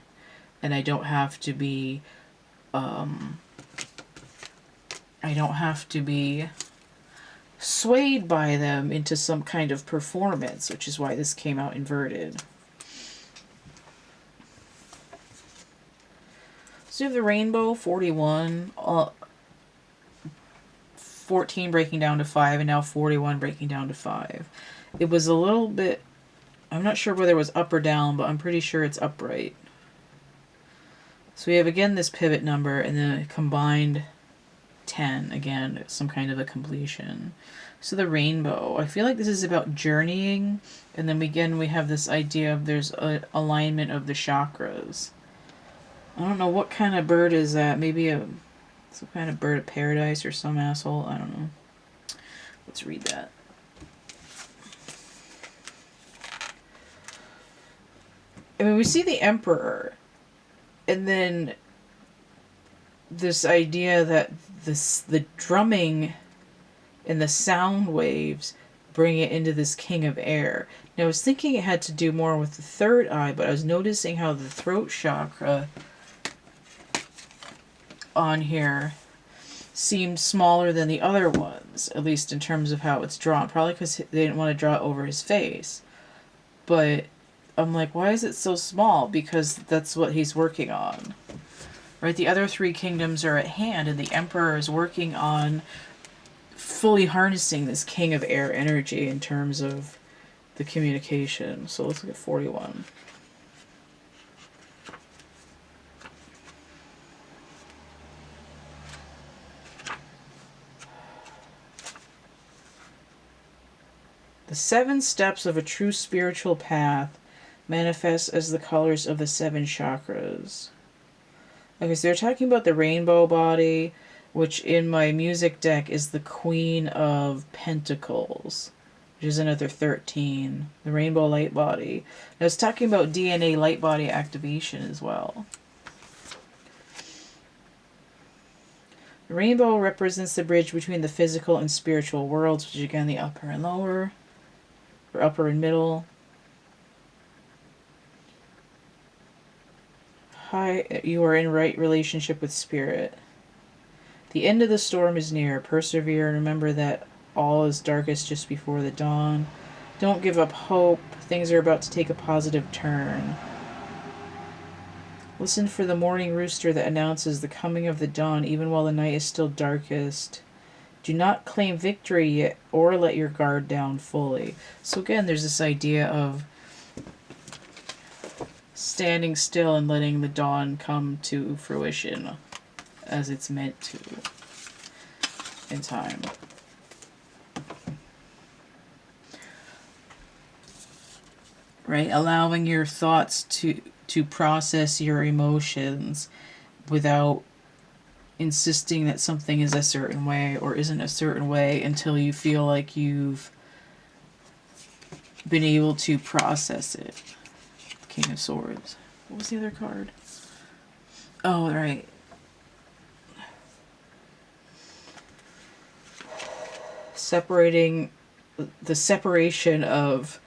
and I don't have to be swayed by them into some kind of performance, which is why this came out inverted. So you have the rainbow, 41, 14 breaking down to 5, and now 41 breaking down to 5. It was a little bit, I'm not sure whether it was up or down, but I'm pretty sure it's upright. So we have again this pivot number, and then a combined 10, again, some kind of a completion. So the rainbow, I feel like this is about journeying, and then again we have this idea of there's an alignment of the chakras. I don't know what kind of bird is that. Maybe some kind of bird of paradise or some asshole. I don't know. Let's read that. I mean, we see the Emperor, and then this idea that the drumming and the sound waves bring it into this King of Air. Now, I was thinking it had to do more with the third eye, but I was noticing how the throat chakra on here seemed smaller than the other ones, at least in terms of how it's drawn. Probably because they didn't want to draw it over his face. But I'm like, why is it so small? Because that's what he's working on. Right? The other 3 kingdoms are at hand, and the Emperor is working on fully harnessing this King of Air energy in terms of the communication. So let's look at 41. The 7 steps of a true spiritual path manifest as the colors of the 7 chakras. Okay, so they're talking about the rainbow body, which in my music deck is the Queen of Pentacles, which is another 13. The rainbow light body. Now it's talking about DNA light body activation as well. The rainbow represents the bridge between the physical and spiritual worlds, which is again the upper and lower, or upper and middle. Hi, you are in right relationship with spirit. The end of the storm is near. Persevere and remember that all is darkest just before the dawn. Don't give up hope. Things are about to take a positive turn. Listen for the morning rooster that announces the coming of the dawn, even while the night is still darkest. Do not claim victory yet, or let your guard down fully. So again, there's this idea of standing still and letting the dawn come to fruition as it's meant to in time. Right? Allowing your thoughts to process your emotions without insisting that something is a certain way or isn't a certain way until you feel like you've been able to process it. King of Swords. What was the other card? Oh, right. Separating the separation of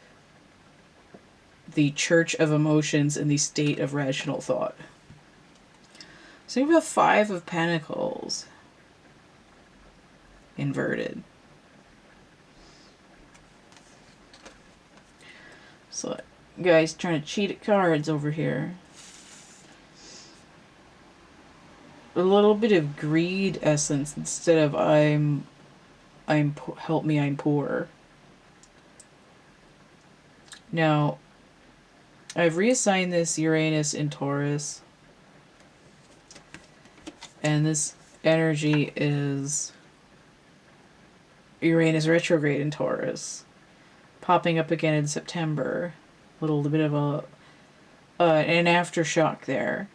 the church of emotions and the state of rational thought. So you have 5 of Pentacles inverted. So, guys trying to cheat at cards over here. A little bit of greed essence instead of help me, I'm poor. Now, I've reassigned this Uranus in Taurus, and this energy is Uranus retrograde in Taurus, popping up again in September. A little bit of an aftershock there.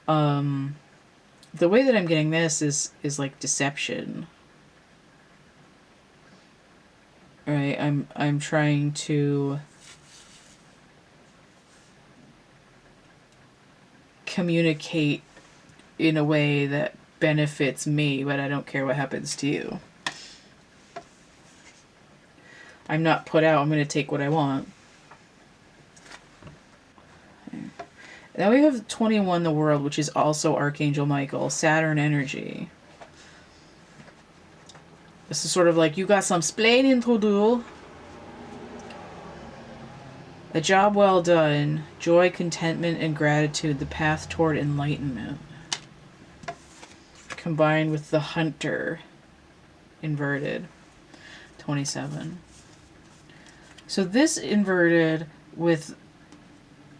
The way that I'm getting this is like deception. Right? I'm trying to communicate in a way that benefits me, but I don't care what happens to you. I'm not put out. I'm going to take what I want. Now we have 21, the World, which is also Archangel Michael, Saturn energy. This is sort of like, you got some splaining to do. A job well done. Joy, contentment, and gratitude, the path toward enlightenment. Combined with the Hunter, inverted, 27. So this inverted with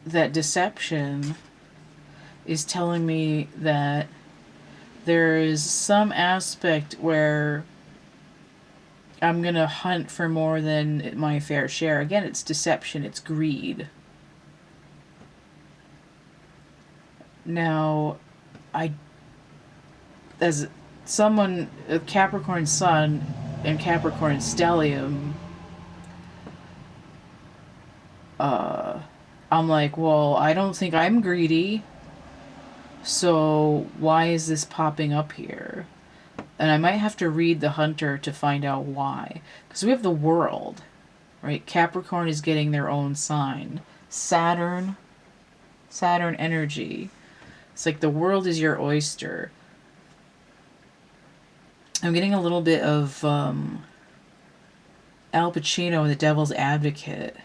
that deception is telling me that there is some aspect where I'm going to hunt for more than my fair share. Again, it's deception, it's greed. Now, as someone, a Capricorn Sun and Capricorn Stellium, I'm like, well, I don't think I'm greedy, so why is this popping up here? And I might have to read the Hunter to find out why. Because we have the World, right? Capricorn is getting their own sign. Saturn energy. It's like the world is your oyster. I'm getting a little bit of Al Pacino in The Devil's Advocate.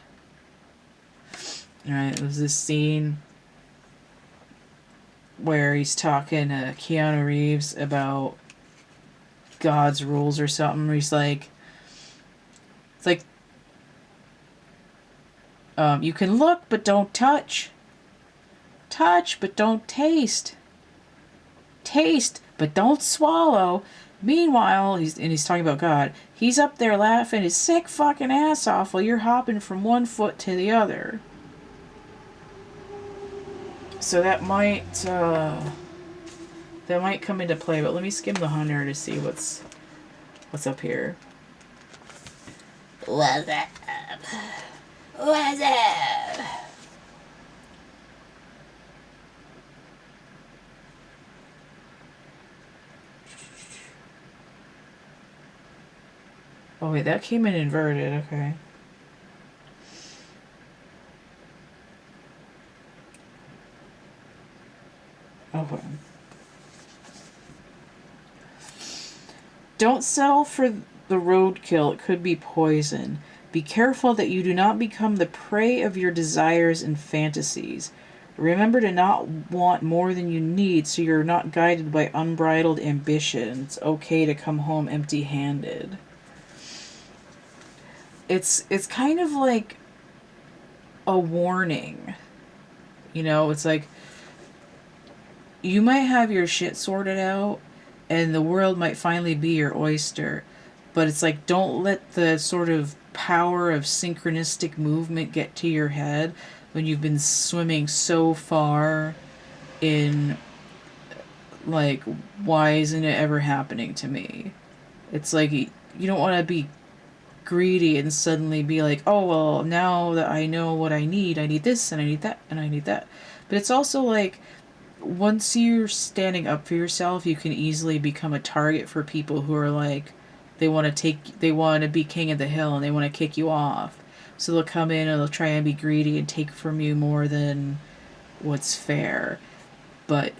Right, it was this scene where he's talking to Keanu Reeves about God's rules or something. He's like, it's like, you can look but don't touch. Touch but don't taste. Taste but don't swallow. Meanwhile, he's talking about God. He's up there laughing his sick fucking ass off while you're hopping from one foot to the other. So that might come into play, but let me skim the Hunter to see what's up here. What's up? What's up? Oh wait, that came in inverted, okay. Okay. Don't settle for the roadkill. It could be poison. Be careful that you do not become the prey of your desires and fantasies. Remember to not want more than you need so you're not guided by unbridled ambition. It's okay to come home empty-handed. It's kind of like a warning. You know, it's like you might have your shit sorted out and the world might finally be your oyster. But it's like, don't let the sort of power of synchronistic movement get to your head when you've been swimming so far in, like, why isn't it ever happening to me? It's like, you don't want to be greedy and suddenly be like, oh, well, now that I know what I need this and I need that and I need that. But it's also like, once you're standing up for yourself, you can easily become a target for people who are like, they want to be king of the hill and they want to kick you off. So they'll come in and they'll try and be greedy and take from you more than what's fair. But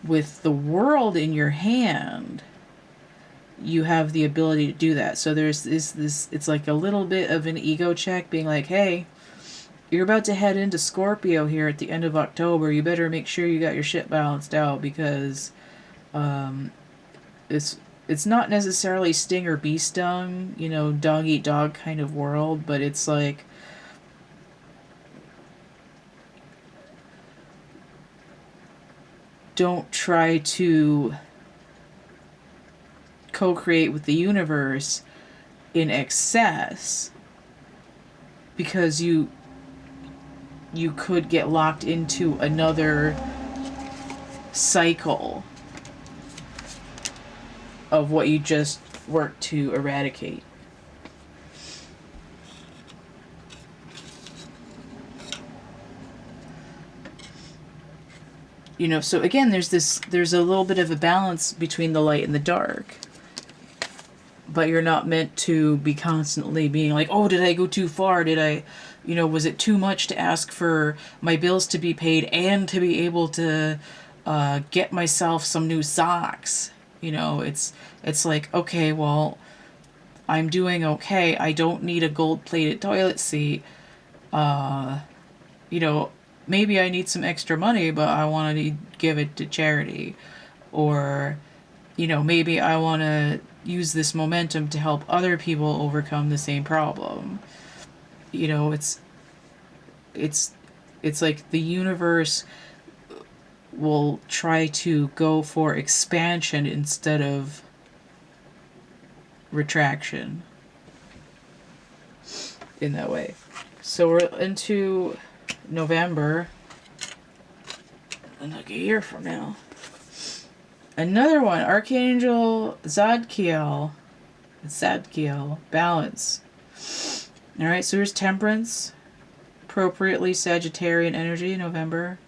with the world in your hand, you have the ability to do that. So there's this it's like a little bit of an ego check, being like, hey, you're about to head into Scorpio here at the end of October. You better make sure you got your shit balanced out, because it's not necessarily sting or be stung, dog eat dog kind of world, but it's like, don't try to co-create with the universe in excess, because you could get locked into another cycle of what you just worked to eradicate. So again, there's a little bit of a balance between the light and the dark. But you're not meant to be constantly being like, oh, did I go too far? Did I, was it too much to ask for my bills to be paid and to be able to get myself some new socks? It's like, okay, well, I'm doing okay. I don't need a gold-plated toilet seat. Maybe I need some extra money, but I want to give it to charity. Or, maybe I want to use this momentum to help other people overcome the same problem. It's like the universe will try to go for expansion instead of retraction in that way. So we're into November, and like a year from now. Another one, Archangel Zadkiel, balance. All right, so here's Temperance, appropriately Sagittarian energy, November.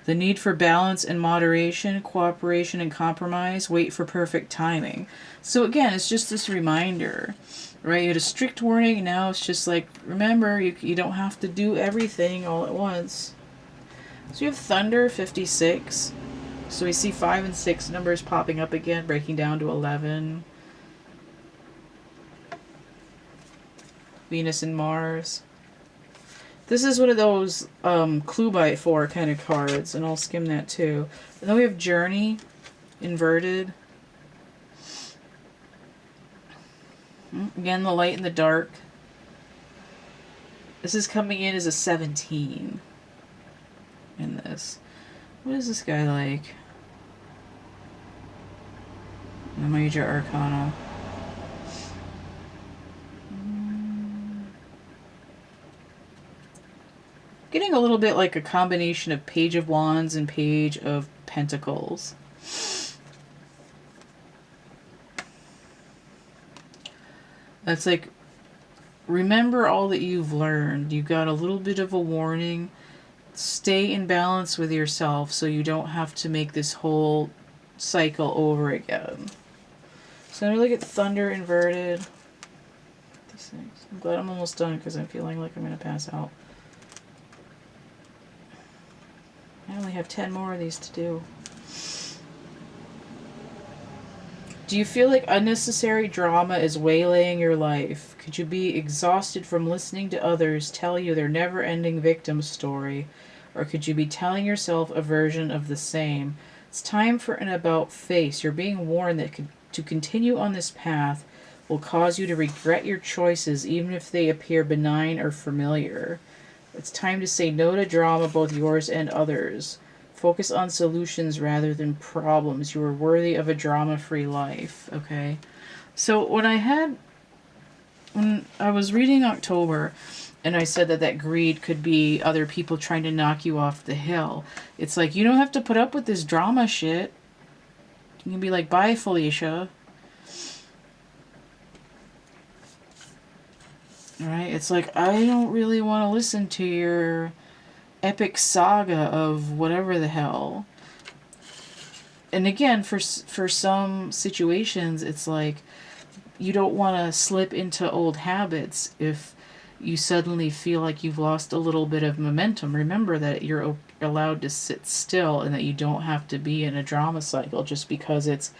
The need for balance and moderation, cooperation and compromise, wait for perfect timing. So again, it's just this reminder, right? You had a strict warning, now it's just like, remember, you don't have to do everything all at once. So you have Thunder, 56. So we see 5 and 6 numbers popping up again, breaking down to 11. Venus and Mars. This is one of those clue by 4 kind of cards, and I'll skim that too. And then we have Journey, inverted. Again, the light and the dark. This is coming in as a 17 in this. What is this guy like? The Major Arcana. Getting a little bit like a combination of Page of Wands and Page of Pentacles. That's like, remember all that you've learned. You got a little bit of a warning. Stay in balance with yourself so you don't have to make this whole cycle over again. So I'm going to look at Thunder inverted. I'm glad I'm almost done because I'm feeling like I'm going to pass out. I only have 10 more of these to do. Do you feel like unnecessary drama is waylaying your life? Could you be exhausted from listening to others tell you their never-ending victim story? Or could you be telling yourself a version of the same? It's time for an about-face. You're being warned that to continue on this path will cause you to regret your choices, even if they appear benign or familiar. It's time to say no to drama, both yours and others. Focus on solutions rather than problems. You are worthy of a drama-free life. Okay? So when I was reading October, and I said that greed could be other people trying to knock you off the hill. It's like, you don't have to put up with this drama shit. You can be like, bye, Felicia. Right? It's like, I don't really want to listen to your epic saga of whatever the hell. And again, for some situations, it's like you don't want to slip into old habits if you suddenly feel like you've lost a little bit of momentum. Remember that you're allowed to sit still and that you don't have to be in a drama cycle just because it's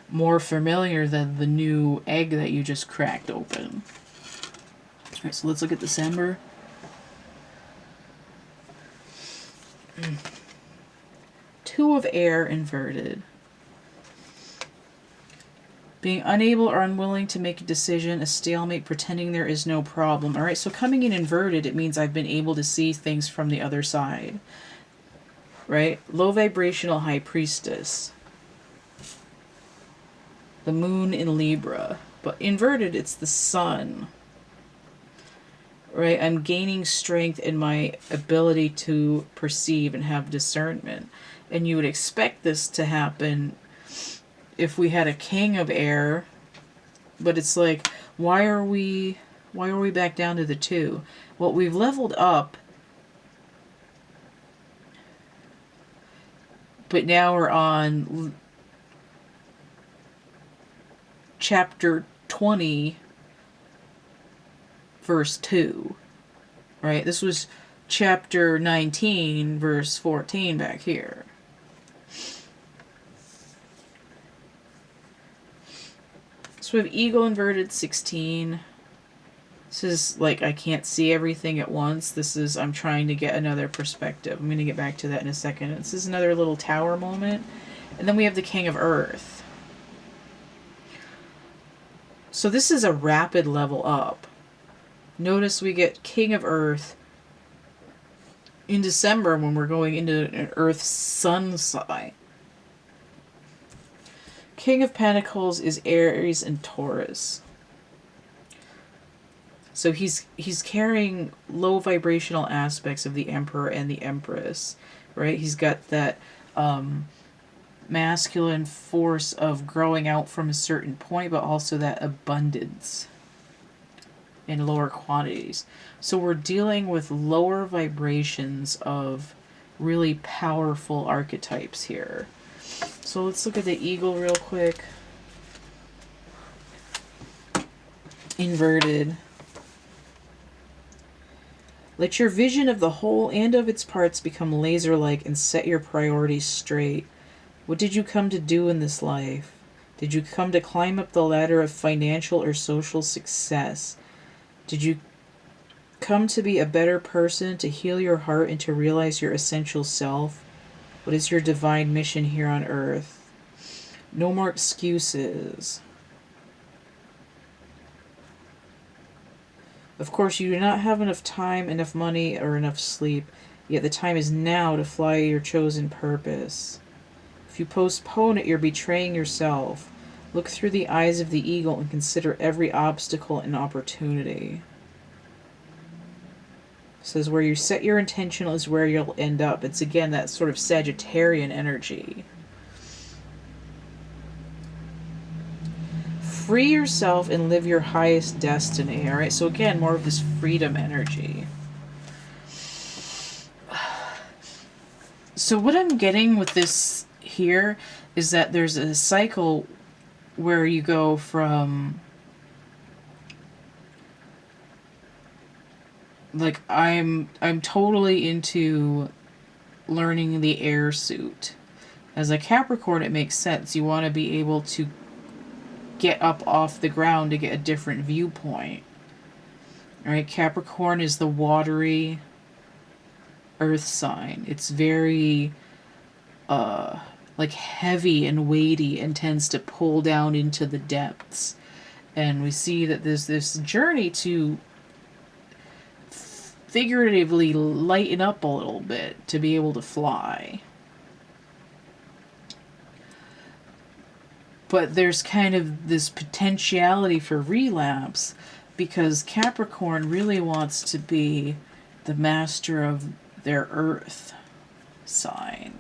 more familiar than the new egg that you just cracked open. All right, so let's look at December. Two of air inverted. Being unable or unwilling to make a decision, a stalemate, pretending there is no problem. All right, so coming in inverted, it means I've been able to see things from the other side. Right? Low vibrational high priestess. The moon in Libra. But inverted, it's the sun. Right? I'm gaining strength in my ability to perceive and have discernment. And you would expect this to happen if we had a king of air, but it's like, why are we back down to the 2? Well, we've leveled up, but now we're on chapter 20, verse 2. Right? This was chapter 19, verse 14 back here. So we have eagle inverted 16. This is like, I can't see everything at once. This is, I'm trying to get another perspective. I'm going to get back to that in a second. This is another little tower moment. And then we have the king of earth. So this is a rapid level up. Notice we get king of earth in December when we're going into an earth sun sign. King of Pentacles is Aries and Taurus. So he's carrying low vibrational aspects of the Emperor and the Empress, right? He's got that masculine force of growing out from a certain point, but also that abundance in lower quantities. So we're dealing with lower vibrations of really powerful archetypes here. So let's look at the eagle real quick. Inverted. Let your vision of the whole and of its parts become laser-like and set your priorities straight. What did you come to do in this life? Did you come to climb up the ladder of financial or social success? Did you come to be a better person, to heal your heart, and to realize your essential self? What is your divine mission here on earth? No more excuses. Of course, you do not have enough time, enough money, or enough sleep, yet the time is now to fly your chosen purpose. If you postpone it, you're betraying yourself. Look through the eyes of the eagle and consider every obstacle an opportunity. It says where you set your intention is where you'll end up. It's again that sort of Sagittarian energy. Free yourself and live your highest destiny. All right, so again, more of this freedom energy. So what I'm getting with this here is that there's a cycle where you go from, like, I'm totally into learning the air suit. As a Capricorn, it makes sense. You want to be able to get up off the ground to get a different viewpoint. All right, Capricorn is the watery earth sign. It's very like heavy and weighty and tends to pull down into the depths. And we see that there's this journey to figuratively lighten up a little bit to be able to fly. But there's kind of this potentiality for relapse because Capricorn really wants to be the master of their earth sign.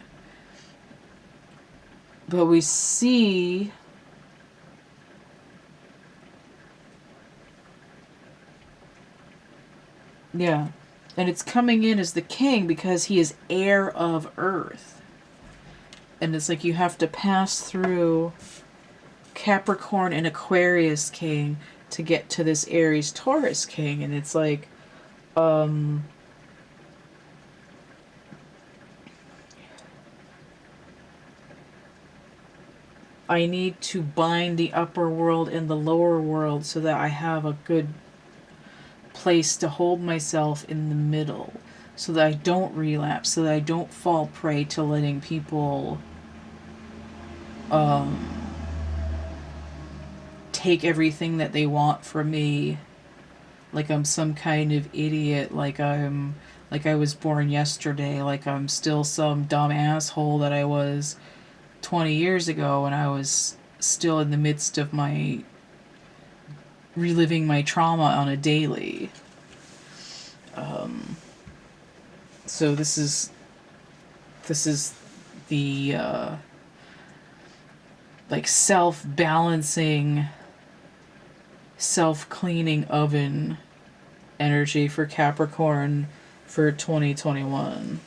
But we see Yeah. And it's coming in as the king because he is heir of Earth. And it's like you have to pass through Capricorn and Aquarius king to get to this Aries Taurus king. And it's like, I need to bind the upper world and the lower world so that I have a good place to hold myself in the middle, so that I don't relapse, so that I don't fall prey to letting people take everything that they want from me, like I'm some kind of idiot, like I was born yesterday, like I'm still some dumb asshole that I was 20 years ago when I was still in the midst of my reliving my trauma on a daily. So this is the like self-balancing, self-cleaning oven energy for Capricorn for 2021.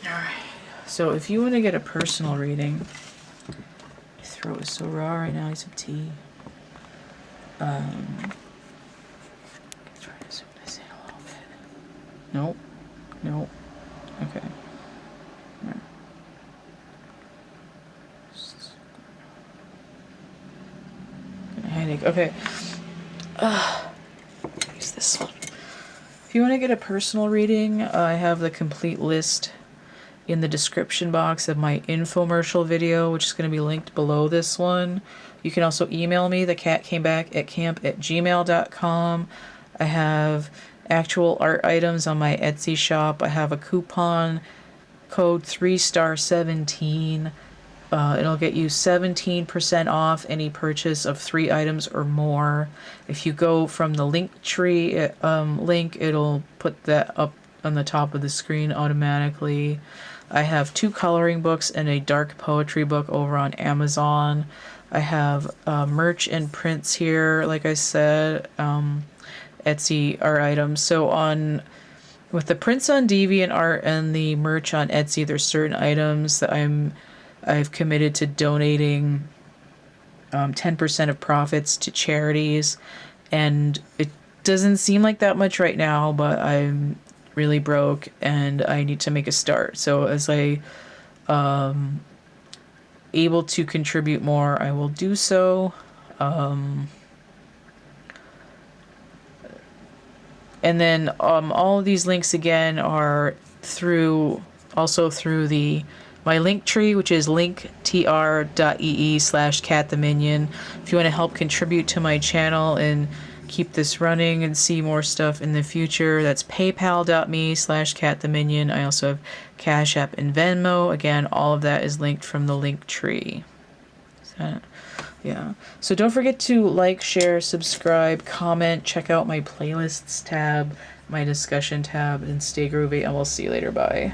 Alright. So if you want to get a personal reading, my throat is so raw right now, I need some tea. Try to zoom this in a little bit. Nope. Nope. Okay. Right. Got a headache. Okay. Use this one. If you want to get a personal reading, I have the complete list in the description box of my infomercial video, which is going to be linked below this one. You can also email me, thecatcamebackatcamp@gmail.com. I have actual art items on my Etsy shop. I have a coupon code 3star17. It'll get you 17% off any purchase of 3 items or more. If you go from the Linktree link, it'll put that up on the top of the screen automatically. I have 2 coloring books and a dark poetry book over on Amazon. I have merch and prints here, like I said, Etsy art items. So with the prints on DeviantArt and the merch on Etsy, there's certain items that I've committed to donating 10% of profits to charities, and it doesn't seem like that much right now, but I'm really broke and I need to make a start. So as I able to contribute more, I will do so. And then all of these links again are also through my link tree, which is linktr.ee/CATtheMinion. If you want to help contribute to my channel and keep this running and see more stuff in the future, that's paypal.me/CATtheMinion. I also have Cash App and Venmo. Again, all of that is linked from the link tree. Yeah. So don't forget to like, share, subscribe, comment, check out my playlists tab, my discussion tab, and stay groovy, and we'll see you later. Bye.